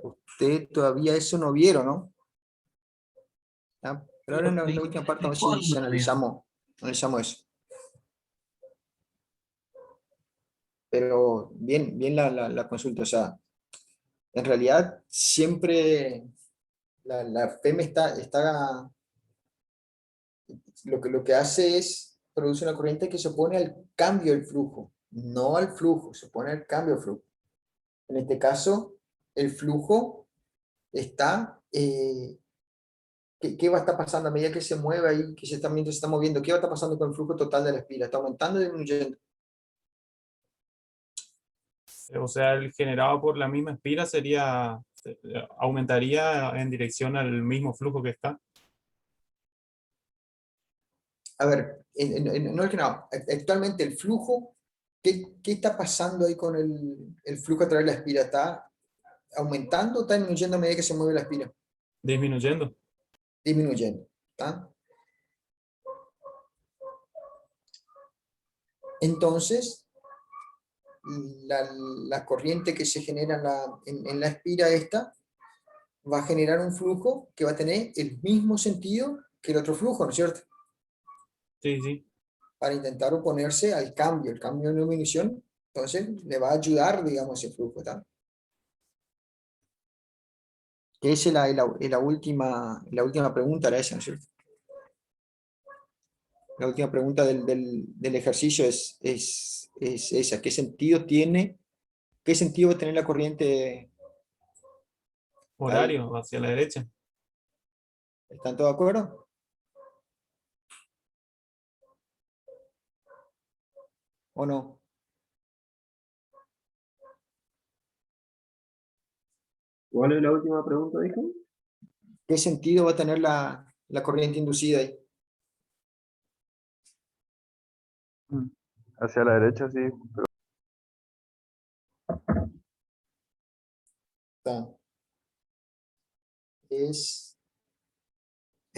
Usted todavía eso no vieron, ¿no? ¿Tá? Pero ahora en la última parte vamos a ver si analizamos eso. Pero bien la consulta, o sea, en realidad siempre la FEM está lo que hace es produce una corriente que se opone al cambio del flujo, no al flujo, se opone al cambio del flujo. En este caso, el flujo está, ¿qué va a estar pasando a medida que se mueve ahí, que se está moviendo? ¿Qué va a estar pasando con el flujo total de la espira? ¿Está aumentando o disminuyendo? O sea, el generado por la misma espira sería, aumentaría en dirección al mismo flujo que está. A ver, no es que no, actualmente el flujo, ¿qué está pasando ahí con el flujo a través de la espira? ¿Está aumentando o está disminuyendo a medida que se mueve la espira? Disminuyendo. Disminuyendo. ¿Está? Entonces, la corriente que se genera en la espira esta va a generar un flujo que va a tener el mismo sentido que el otro flujo, ¿no es cierto? Sí, sí. Para intentar oponerse al cambio, el cambio de disminución, entonces le va a ayudar, digamos, ese flujo, ¿está? Que esa es la última pregunta, era esa, ¿no es cierto? La última pregunta del ejercicio es esa, ¿qué sentido va a tener la corriente? Horario hacia la derecha. ¿Están todos de acuerdo? ¿O no? ¿Cuál es la última pregunta, dijo? ¿Qué sentido va a tener la corriente inducida ahí? Hacia la derecha, sí. Está. Es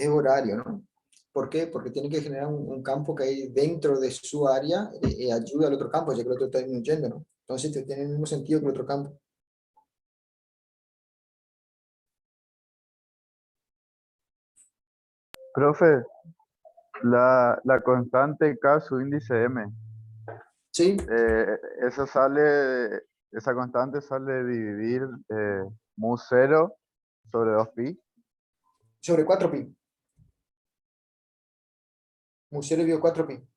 horario, ¿no? ¿Por qué? Porque tiene que generar un campo que hay dentro de su área ayuda al otro campo, ya que el otro está disminuyendo, ¿no? Entonces tiene el mismo sentido que el otro campo. Profe, la constante K, su índice M, ¿Sí? eso sale, esa constante sale de dividir mu 0 sobre 2pi. Sobre 4pi. Musero vio 4pi.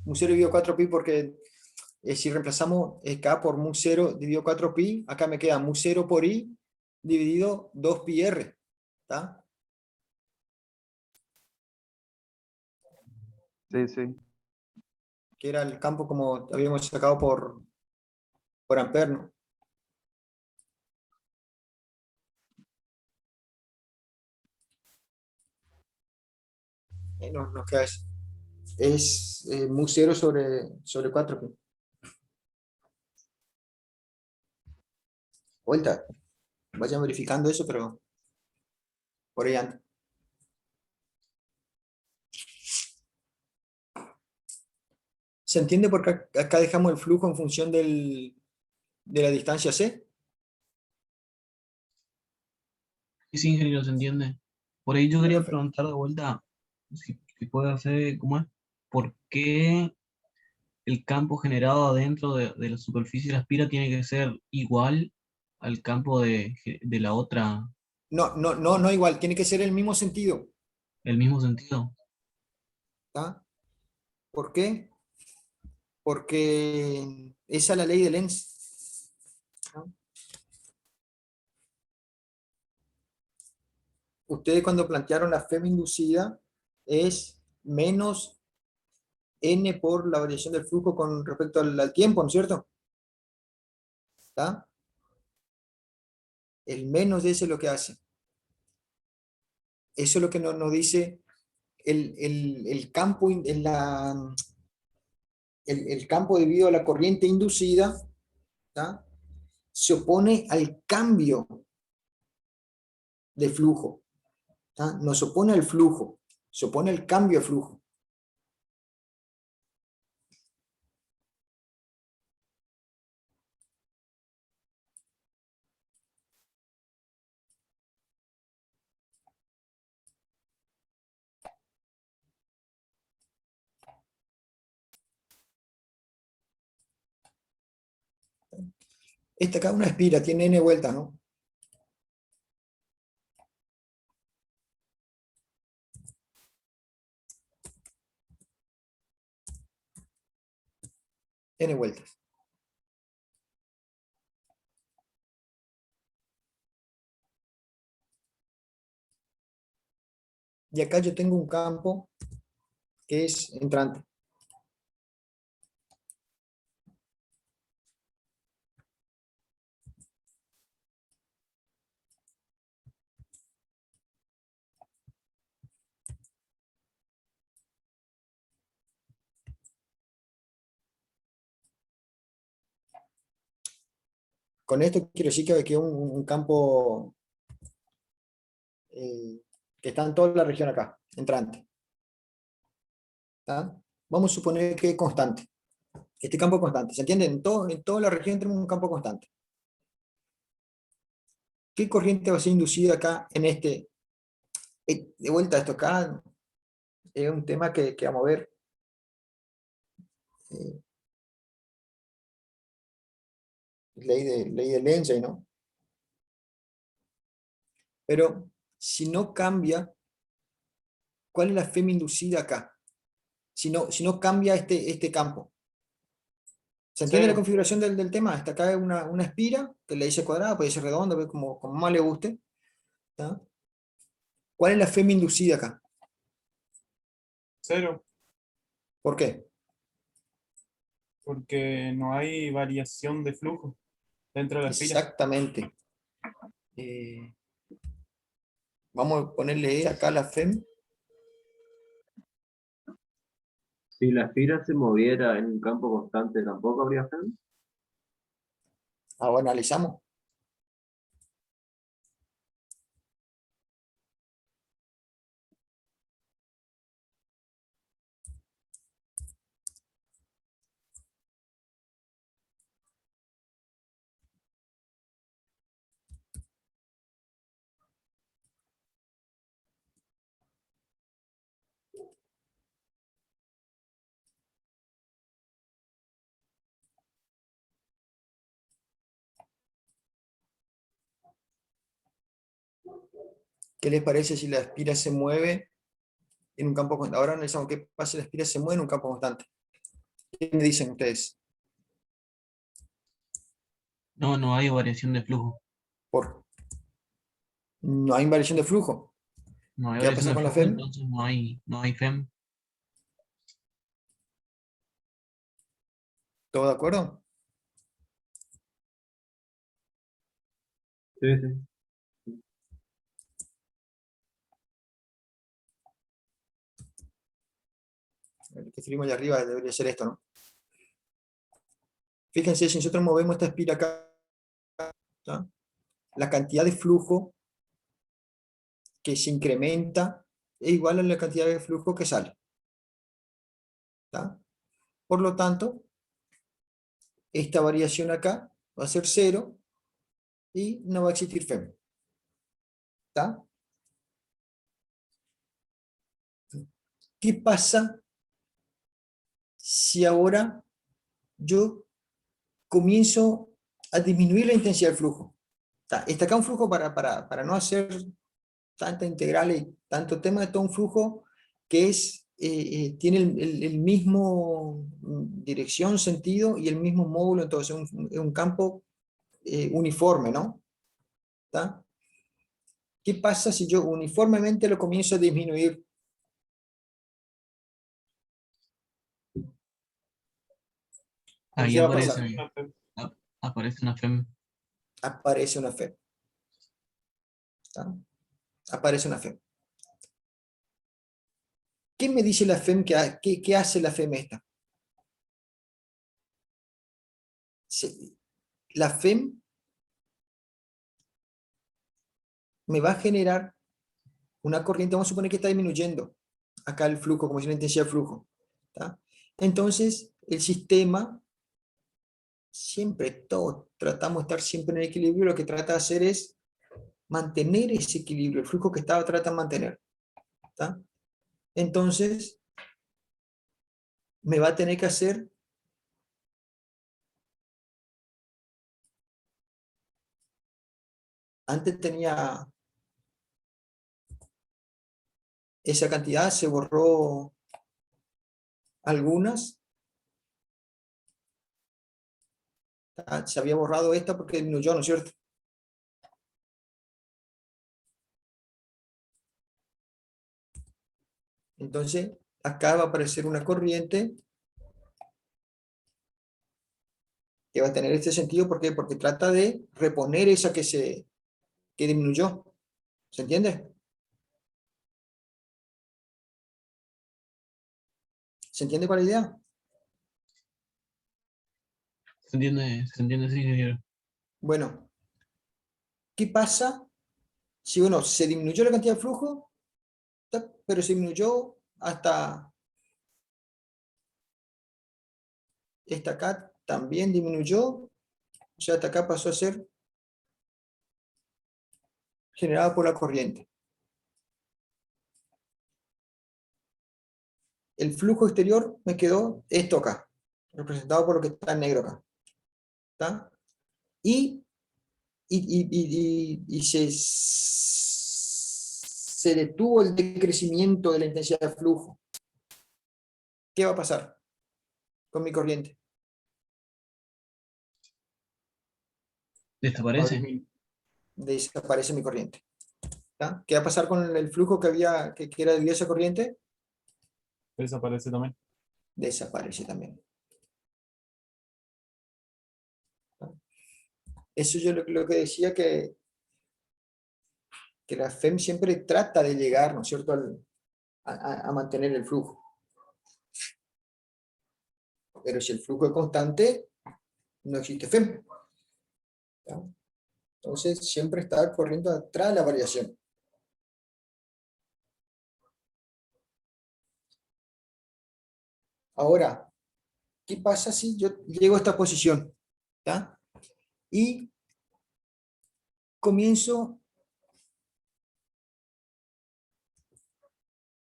Musero vio 4pi porque Si reemplazamos K por mu0 dividido 4pi, acá me queda mu0 por i dividido 2πr. ¿Está? Sí, sí. Que era el campo como habíamos sacado por Ampere, ¿no? Nos queda eso. Es mu0 sobre 4pi. Vuelta. Vayan verificando eso, pero por ahí anda. ¿Se entiende por qué acá dejamos el flujo en función de la distancia c? Y sí, ingeniero, se entiende. Por ahí yo quería preguntar de vuelta si puede hacer, ¿cómo es? ¿Por qué el campo generado adentro de la superficie de la espira tiene que ser igual al campo de la otra, No igual, tiene que ser el mismo sentido. el mismo sentido? ¿Está? ¿Por qué? Porque esa es la ley de Lenz. ¿No? Ustedes cuando plantearon la FEM inducida es menos n por la variación del flujo con respecto al tiempo, ¿no es cierto? ¿Está? El menos de eso es lo que hace. Eso es lo que nos dice el campo, el campo debido a la corriente inducida, ¿está? Se opone al cambio de flujo. ¿Está? No se opone al flujo, se opone al cambio de flujo. Esta acá es una espira, tiene n vueltas, ¿no? N vueltas. Y acá yo tengo un campo que es entrante. Con esto quiero decir que hay un campo que está en toda la región acá, entrante. ¿Está? Vamos a suponer que es constante. Este campo es constante. ¿Se entiende? En toda la región tenemos un campo constante. ¿Qué corriente va a ser inducida acá en este? De vuelta, esto acá es un tema que vamos a ver. Ley de Lenz, ¿no? Pero si no cambia, ¿cuál es la FEM inducida acá? Si no cambia este campo. ¿Se entiende la configuración del tema? Esta acá es una espira, que le dice cuadrada, puede ser redonda, como más le guste. ¿Está? ¿Cuál es la FEM inducida acá? 0, ¿Por qué? porque no hay variación de flujo dentro de la espira. Exactamente. Vamos a ponerle acá la FEM. Si la espira se moviera en un campo constante, ¿tampoco habría FEM? Ahora analizamos. ¿Qué les parece si la espira se mueve en un campo constante? Ahora analizamos qué pasa si la espira se mueve en un campo constante. ¿Qué me dicen ustedes? No, no hay variación de flujo. No hay variación de flujo. No hay ¿Qué va a variación pasar de con la flujo, FEM? entonces no hay FEM. ¿Todo de acuerdo? Sí, sí. El que escribimos allá arriba debería ser esto, ¿no? Fíjense, si nosotros movemos esta espira acá, ¿tá? La cantidad de flujo que se incrementa es igual a la cantidad de flujo que sale. ¿Tá? Por lo tanto, esta variación acá va a ser 0 y no va a existir FEM. ¿Tá? ¿Qué pasa si ahora yo comienzo a disminuir la intensidad del flujo? ¿Tá? Está acá un flujo para no hacer tanta integral y tanto tema, de todo un flujo que tiene el mismo dirección, sentido y el mismo módulo, entonces es un campo uniforme, ¿no? ¿Tá? ¿Qué pasa si yo uniformemente lo comienzo a disminuir? Ahí ¿Qué va a pasar? aparece una FEM. Aparece una FEM. ¿Tá? Aparece una FEM. ¿Qué me dice la FEM? ¿Qué hace la FEM esta? La FEM me va a generar una corriente, vamos a suponer que está disminuyendo acá el flujo, como si la intensidad del flujo. ¿Tá? Entonces, el sistema, siempre, todos tratamos de estar siempre en equilibrio, lo que trata de hacer es mantener ese equilibrio, el flujo que estaba trata de mantener. ¿Tá? Entonces, me va a tener que hacer antes tenía esa cantidad, se borró algunas, se había borrado esta porque disminuyó, ¿no es cierto? Entonces, acá va a aparecer una corriente que va a tener este sentido, ¿por qué? Porque trata de reponer esa que disminuyó. ¿Se entiende? ¿Se entiende cuál es la idea? Se entiende, sí, ingeniero. Bueno, ¿qué pasa si, bueno, se disminuyó la cantidad de flujo, pero se disminuyó hasta esta acá también disminuyó, o sea, hasta acá pasó a ser generada por la corriente. El flujo exterior me quedó esto acá, representado por lo que está en negro acá. ¿Tá? Y se detuvo el decrecimiento de la intensidad de flujo. ¿Qué va a pasar con mi corriente? ¿Desaparece? Desaparece mi corriente. ¿Tá? ¿Qué va a pasar con el flujo que era de esa corriente? Desaparece también. Desaparece también. ¿Tá? Eso yo lo que decía que la FEM siempre trata de llegar, ¿no es cierto?, a mantener el flujo. Pero si el flujo es constante, no existe FEM. ¿Tá? Entonces siempre está corriendo atrás de la variación. Ahora, ¿qué pasa si yo llego a esta posición? ¿Tá? Y comienzo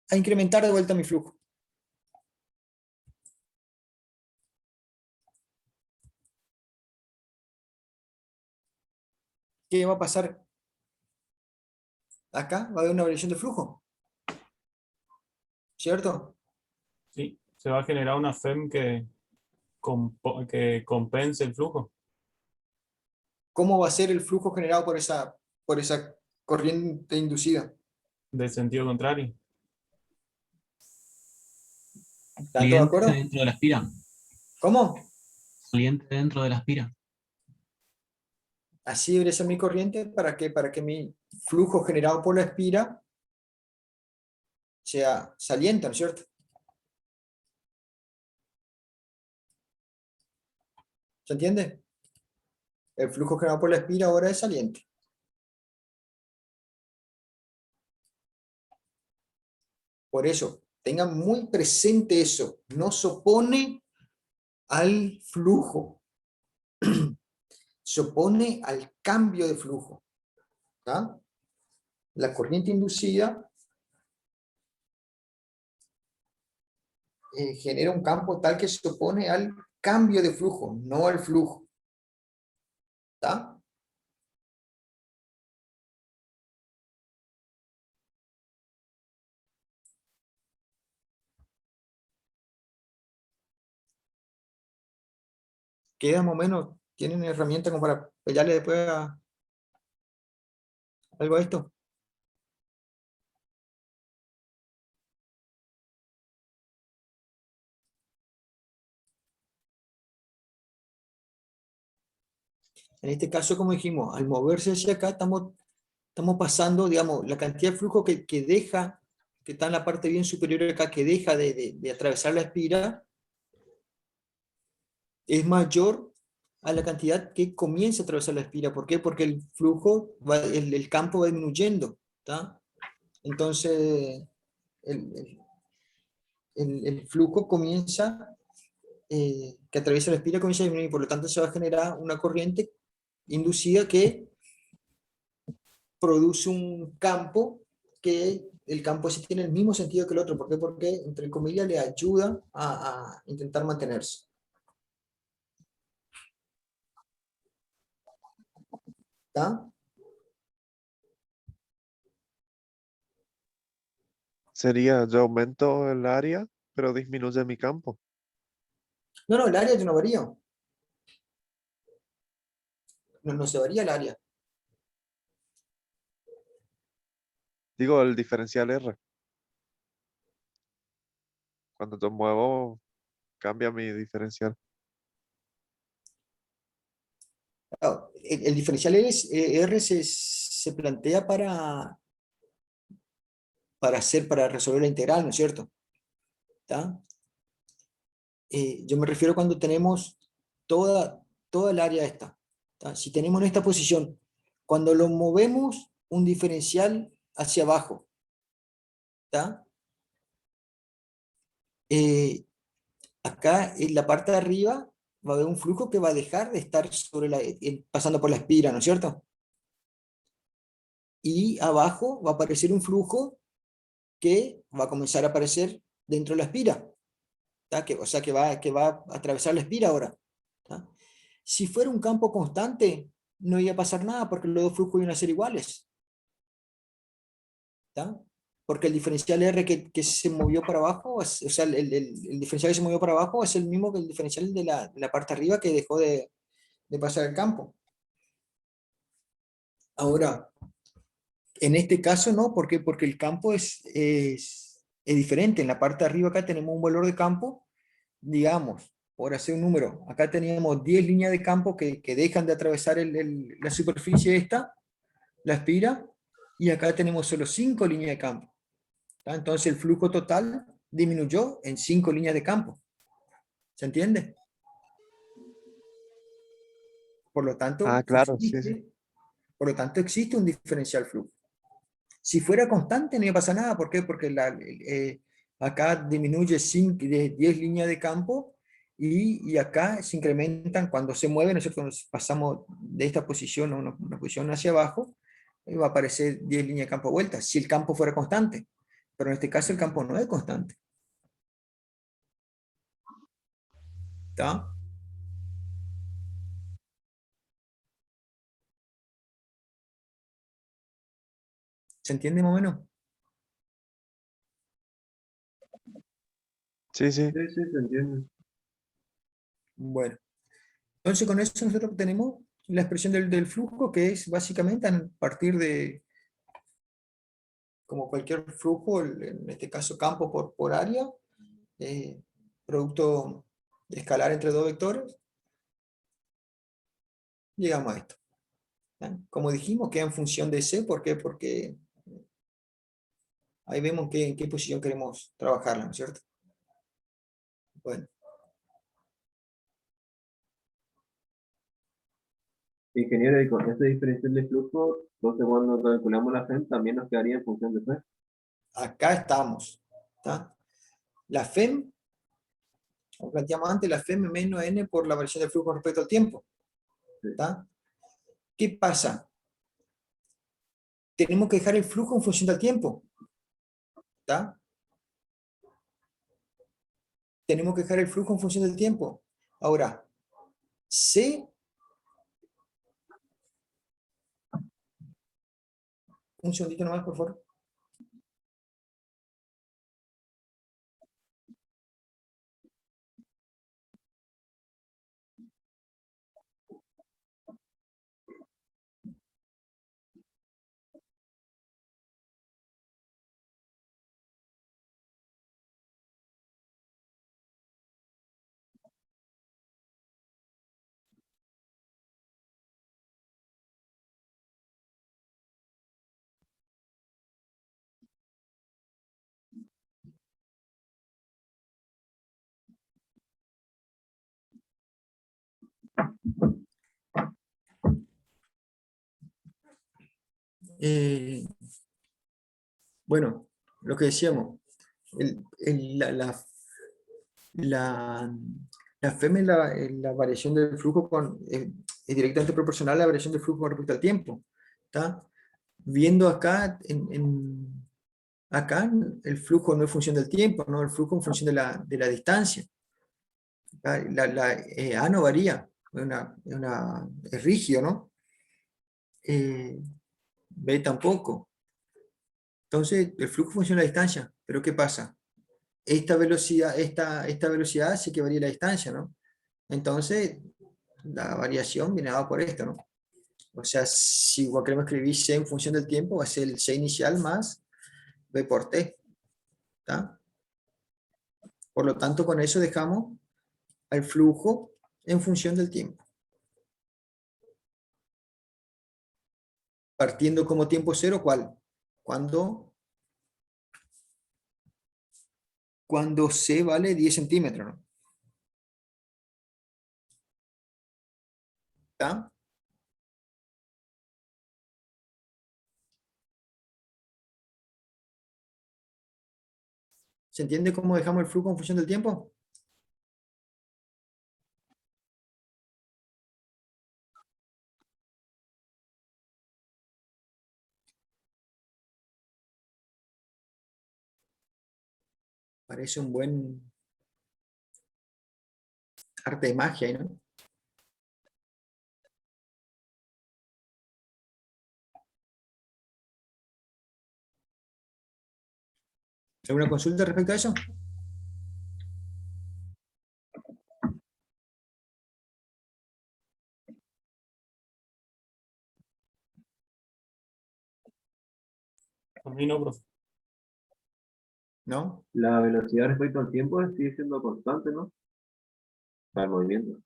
a incrementar de vuelta mi flujo. ¿Qué va a pasar? Acá va a haber una variación de flujo. ¿Cierto? Sí, se va a generar una FEM que compense el flujo. ¿cómo va a ser el flujo generado por esa corriente inducida? De sentido contrario. ¿Están todos de Saliente acuerdo? dentro de la espira. ¿Cómo? Saliente dentro de la espira. Así debería ser mi corriente para que mi flujo generado por la espira sea saliente, ¿no es cierto? ¿Se entiende? El flujo generado por la espira ahora es saliente. Por eso, tengan muy presente eso. No se opone al flujo. Se opone al cambio de flujo. ¿Tá? La corriente inducida genera un campo tal que se opone al cambio de flujo, no al flujo. ¿Tá? Queda más o menos, tienen herramientas como para pelearle después a algo a esto. En este caso, como dijimos, al moverse hacia acá, estamos pasando, digamos, la cantidad de flujo que deja, que está en la parte bien superior de acá, que deja de atravesar la espira, es mayor a la cantidad que comienza a atravesar la espira. ¿Por qué? Porque el flujo, el campo va disminuyendo. ¿Tá? Entonces, el, el flujo comienza, que atraviesa la espira comienza a disminuir, por lo tanto se va a generar una corriente inducida que produce un campo que el campo ese tiene el mismo sentido que el otro. ¿Por qué? Porque, entre comillas, le ayuda a intentar mantenerse. ¿Está? Sería, yo aumento el área, pero disminuye mi campo. No, no, el área yo no varía. No, no se varía el área. Digo, el diferencial R. Cuando yo muevo, cambia mi diferencial. Claro, el diferencial R se plantea para resolver la integral, ¿no es cierto? ¿Está? Yo me refiero cuando tenemos toda el área esta. ¿Tá? Si tenemos en esta posición, cuando lo movemos un diferencial hacia abajo, ¿tá? Acá en la parte de arriba va a haber un flujo que va a dejar de estar pasando por la espira, ¿no es cierto? Y abajo va a aparecer un flujo que va a comenzar a aparecer dentro de la espira. ¿Tá? O sea, que va a atravesar la espira ahora. ¿Tá? Si fuera un campo constante, no iba a pasar nada porque los dos flujos iban a ser iguales. ¿Tá? Porque el diferencial R que se movió para abajo, o sea, el diferencial que se movió para abajo es el mismo que el diferencial de la parte arriba que dejó de pasar el campo. Ahora, en este caso no, ¿por qué? Porque el campo es diferente. En la parte de arriba acá tenemos un valor de campo, digamos, por hacer un número, acá teníamos 10 líneas de campo que dejan de atravesar la superficie esta, la espira, y acá tenemos solo 5 líneas de campo. ¿Tá? Entonces el flujo total disminuyó en 5 líneas de campo. ¿Se entiende? Por lo tanto, Claro, sí, sí. existe un diferencial flujo. Si fuera constante no iba a pasar nada. ¿Por qué? Porque acá disminuye 10 líneas de campo y acá se incrementan cuando se mueve. Nosotros pasamos de esta posición a una posición hacia abajo, va a aparecer 10 líneas de campo a vuelta, si el campo fuera constante. Pero en este caso el campo no es constante. ¿Está? ¿Se entiende más o menos? Sí, sí. Sí, se entiende. Bueno. Entonces con eso nosotros tenemos la expresión del flujo, que es básicamente a partir de, como cualquier flujo, en este caso campo por área, producto escalar entre dos vectores, llegamos a esto. ¿Ya? Como dijimos, queda en función de C, ¿por qué? Porque ahí vemos en qué posición queremos trabajarla, ¿no es cierto? Bueno, Ingeniero, y con esta diferencial de flujo, entonces cuando calculamos la FEM también nos quedaría en función de FEM. acá estamos. ¿Está? La FEM, como planteamos antes, la FEM menos n por la variación del flujo respecto al tiempo. ¿Está? ¿Qué pasa? Tenemos que dejar el flujo en función del tiempo. ¿Está? Tenemos que dejar el flujo en función del tiempo. Ahora, C, un segundito nomás, por favor. Bueno, lo que decíamos, la, la FEM es la variación del flujo es directamente proporcional a la variación del flujo con respecto al tiempo. ¿Está? Viendo acá, acá el flujo no es función del tiempo, ¿no? El flujo en función de la distancia. A no varía, es rígido, ¿no? B tampoco. Entonces, el flujo funciona a la distancia, pero ¿qué pasa? Esta velocidad hace que varíe la distancia, ¿no? Entonces, la variación viene dada por esto, ¿no? O sea, si igual queremos escribir C en función del tiempo, va a ser el C inicial más B por T. ¿Está? Por lo tanto, con eso dejamos al flujo en función del tiempo. Partiendo como tiempo cero, ¿cuál? Cuando C vale 10 centímetros, ¿no? ¿Está? ¿Se entiende cómo dejamos el flujo en función del tiempo? Parece un buen arte de magia, ¿no? ¿Alguna consulta respecto a eso? A mí no, profe. ¿No? La velocidad respecto al tiempo sigue siendo constante, ¿no? Para el movimiento.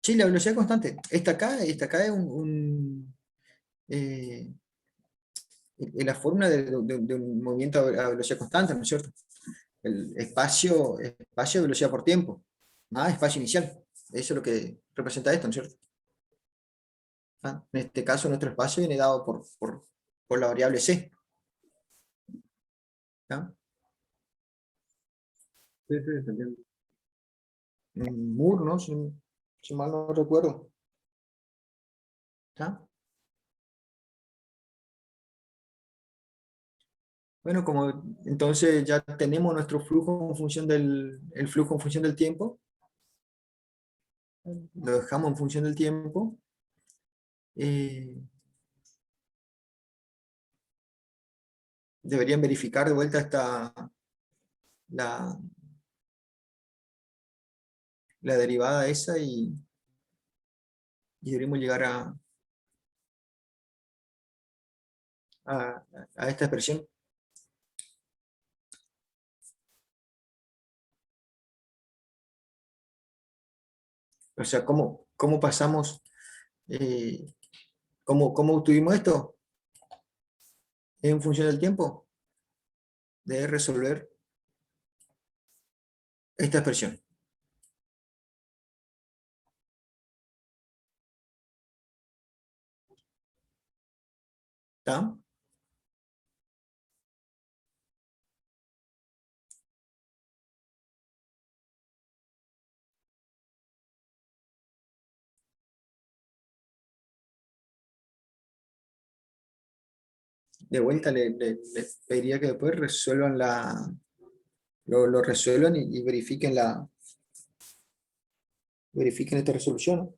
Sí, la velocidad constante. Esta acá es la fórmula de un movimiento a velocidad constante, ¿no es cierto? El espacio, velocidad por tiempo, más espacio inicial. Eso es lo que representa esto, ¿no es cierto? ¿Ah? En este caso, nuestro espacio viene dado por la variable C. ¿Ah? Sí, sí, se entiende. Moore, ¿no? Si mal no recuerdo. ¿Ah? Bueno, como entonces ya tenemos nuestro flujo en función el flujo en función del tiempo, lo dejamos en función del tiempo. Deberían verificar de vuelta la, la derivada esa y y deberíamos llegar a esta expresión. O sea, ¿cómo pasamos, cómo obtuvimos esto? En función del tiempo, de resolver esta expresión. ¿Está? De vuelta les pediría que después resuelvan lo resuelvan y verifiquen verifiquen esta resolución, ¿no?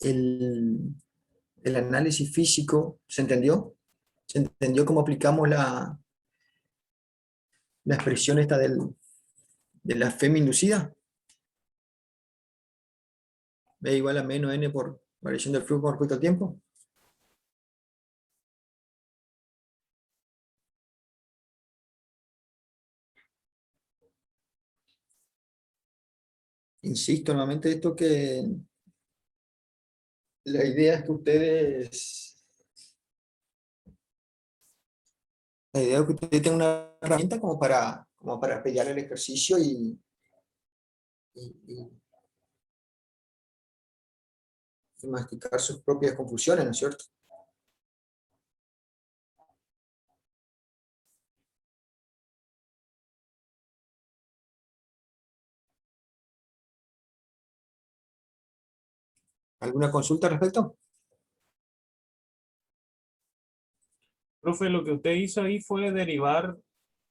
El análisis físico, ¿se entendió? ¿Se entendió cómo aplicamos la expresión esta de la FEM inducida? B igual a menos n por variación del flujo con respecto al tiempo. Insisto nuevamente esto que la idea es que ustedes tengan una herramienta como para pelear el ejercicio y masticar sus propias conclusiones, ¿no es cierto? ¿Alguna consulta al respecto? Profe, lo que usted hizo ahí fue derivar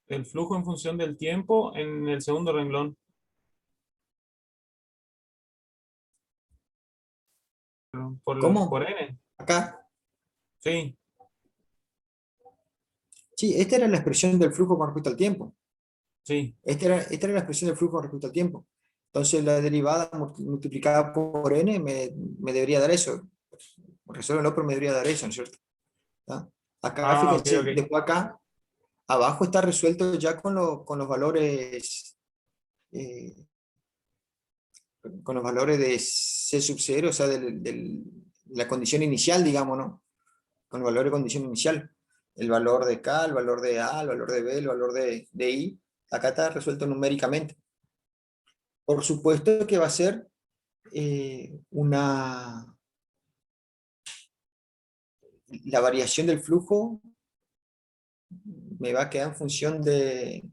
el flujo en función del tiempo en el segundo renglón. ¿Cómo? Por n. Acá. Sí, Sí, esta era la expresión del flujo con respecto al tiempo. sí. Esta era la expresión del flujo con respecto al tiempo. Entonces la derivada multiplicada por n me debería dar eso. Resuélvelo, pero me debería dar eso, ¿no es cierto? ¿Tá? Acá, Ah, ok, fíjense, ok. después acá, abajo está resuelto ya con los valores con los valores de C sub 0, o sea, la condición inicial, digamos, ¿no? Con el valor de condición inicial. El valor de K, el valor de A, el valor de B, el valor de I. Acá está resuelto numéricamente. Por supuesto que va a ser la variación del flujo me va a quedar en función de...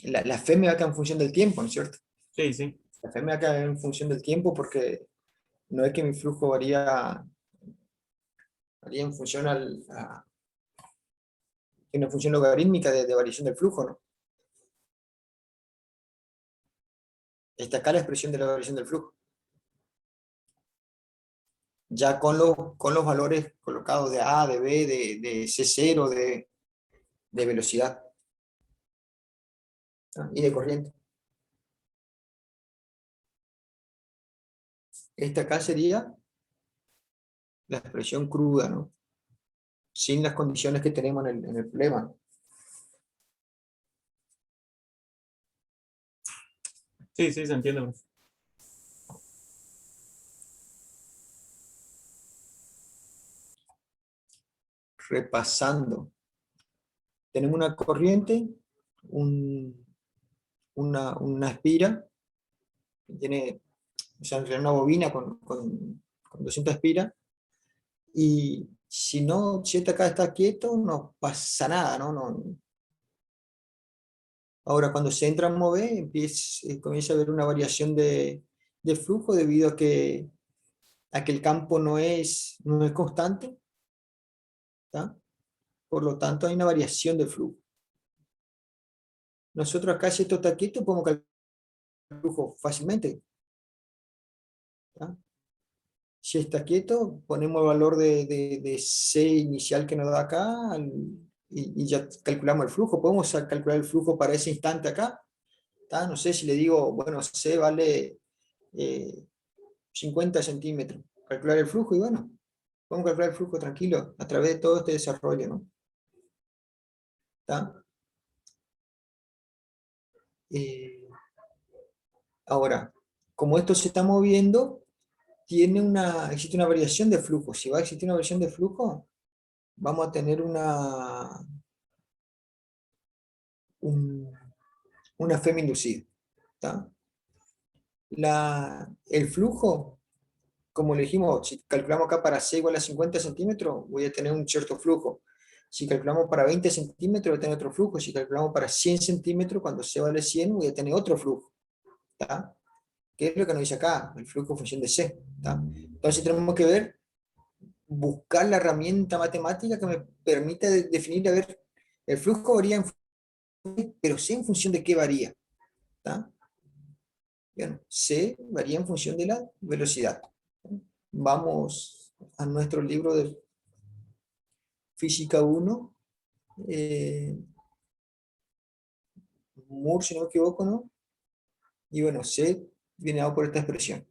La fe me va a quedar en función del tiempo, ¿no es cierto? Sí, sí. La fe me va a quedar en función del tiempo porque no es que mi flujo varía en función una función logarítmica de variación del flujo, ¿no? Está acá la expresión de la variación del flujo. Ya con los valores colocados de A, de B, de C0, de velocidad, ¿no? Y de corriente. Esta acá sería la expresión cruda, ¿no? Sin las condiciones que tenemos en el problema, ¿no? Sí, sí, se entiende, profe. Repasando. Tenemos una corriente, una espira, que tiene, o sea, en realidad una bobina con 200 espiras, y si este acá está quieto, no pasa nada, ¿no? Ahora, cuando se entra a mover, comienza a haber una variación de flujo debido a que el campo no es constante, ¿tá? Por lo tanto, hay una variación de flujo. Nosotros acá, si esto está quieto, podemos calcular el flujo fácilmente, ¿tá? Si está quieto, ponemos el valor de C inicial que nos da acá y ya calculamos el flujo. Podemos calcular el flujo para ese instante acá. ¿Tá? No sé si le digo, bueno, C vale 50 centímetros. Calcular el flujo y bueno, podemos calcular el flujo tranquilo a través de todo este desarrollo, ¿no? ¿Tá? Ahora, como esto se está moviendo, existe una variación de flujo. Si va a existir una variación de flujo, vamos a tener una FEM inducida. ¿Tá? El flujo, como le dijimos, si calculamos acá para C igual a 50 centímetros, voy a tener un cierto flujo. Si calculamos para 20 centímetros, voy a tener otro flujo. Si calculamos para 100 centímetros, cuando C vale 100, voy a tener otro flujo. ¿Tá? ¿Qué es lo que nos dice acá? El flujo en función de C. ¿Tá? Entonces tenemos que buscar la herramienta matemática que me permita definir, a ver, el flujo varía, pero C en función de qué varía. ¿Tá? Bien, C varía en función de la velocidad. Vamos a nuestro libro de Física 1, Moore, si no me equivoco, ¿no? Y bueno, C viene dado por esta expresión.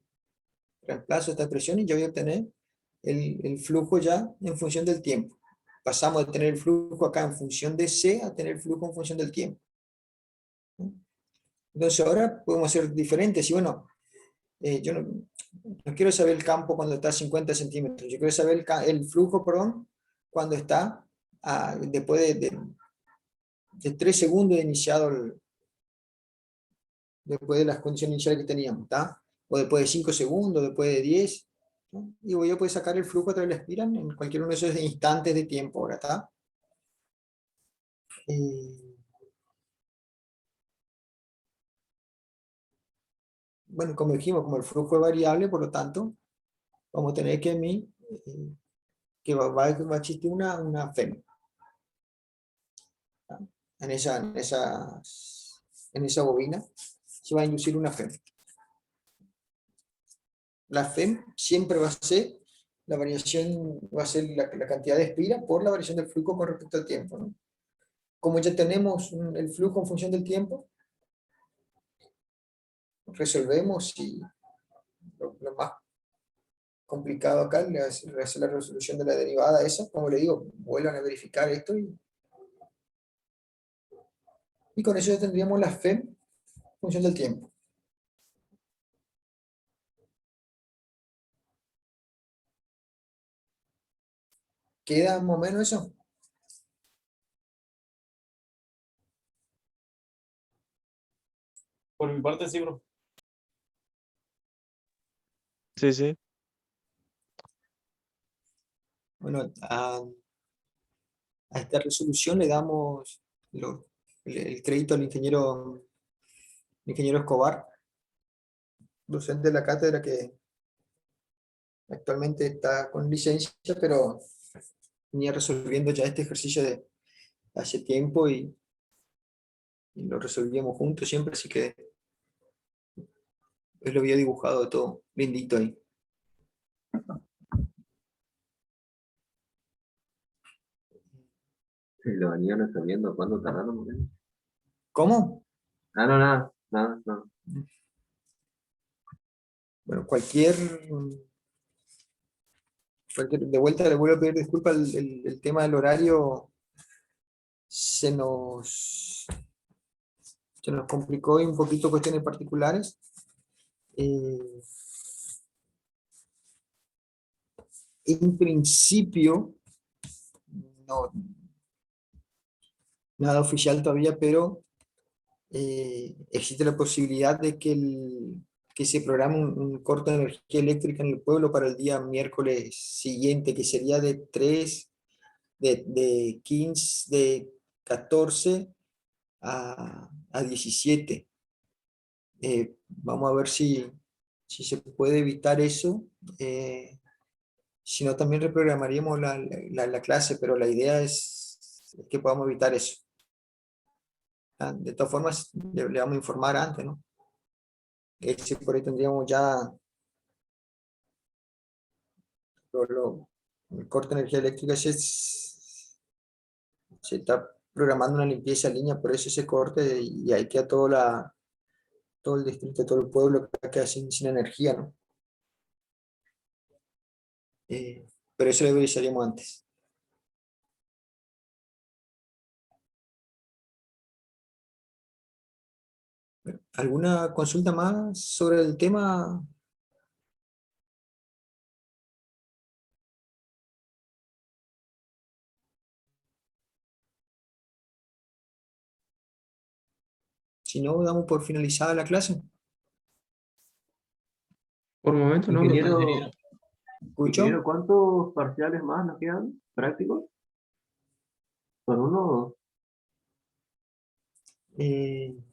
Reemplazo esta expresión y yo voy a obtener el flujo ya en función del tiempo. Pasamos de tener el flujo acá en función de C a tener el flujo en función del tiempo. Entonces ahora podemos hacer diferentes. Y bueno, yo no quiero saber el campo cuando está a 50 centímetros. Yo quiero saber el flujo, perdón, cuando está después de 3 segundos de iniciado, después de las condiciones iniciales que teníamos, ¿tá? O después de 5 segundos, después de 10. ¿No? Y voy a poder sacar el flujo a través de la espiral en cualquier uno de esos instantes de tiempo ahora, ¿está? Bueno, como dijimos, como el flujo es variable, por lo tanto, vamos a tener que va a existir una FEM. ¿Tá? En esa bobina se va a inducir una FEM. La FEM siempre va a ser la variación, va a ser la cantidad de espiras por la variación del flujo con respecto al tiempo, ¿no? Como ya tenemos el flujo en función del tiempo, resolvemos y lo más complicado acá es hacer la resolución de la derivada esa. Como le digo, vuelvan a verificar esto y con eso ya tendríamos la FEM en función del tiempo. ¿Queda más o menos eso? Por mi parte, sí, bro. Sí, sí. Bueno, a esta resolución le damos el crédito al ingeniero Escobar, docente de la cátedra que actualmente está con licencia, pero venía resolviendo ya este ejercicio de hace tiempo y lo resolvíamos juntos siempre, así que él lo había dibujado todo lindito ahí. Lo venían resolviendo, ¿cuánto tardaron? ¿Cómo? Ah, no, nada. Bueno, de vuelta le vuelvo a pedir disculpas, el tema del horario se nos complicó y un poquito cuestiones particulares. En principio, no, nada oficial todavía, pero existe la posibilidad de que se programe un corte de energía eléctrica en el pueblo para el día miércoles siguiente, que sería de 14 a 17. Vamos a ver si se puede evitar eso. Si no, también reprogramaríamos la clase, pero la idea es que podamos evitar eso. De todas formas, le vamos a informar antes, ¿no? Por ahí tendríamos ya el corte de energía eléctrica se está programando una limpieza en línea, por eso ese corte y ahí queda todo el distrito, todo el pueblo que queda sin energía, ¿no? Pero eso lo revisaríamos antes. ¿Alguna consulta más sobre el tema? Si no, damos por finalizada la clase. Por momento no, profe. Ingeniero, ¿Escucho? ingeniero, ¿cuántos parciales más nos quedan prácticos? ¿Son uno o dos?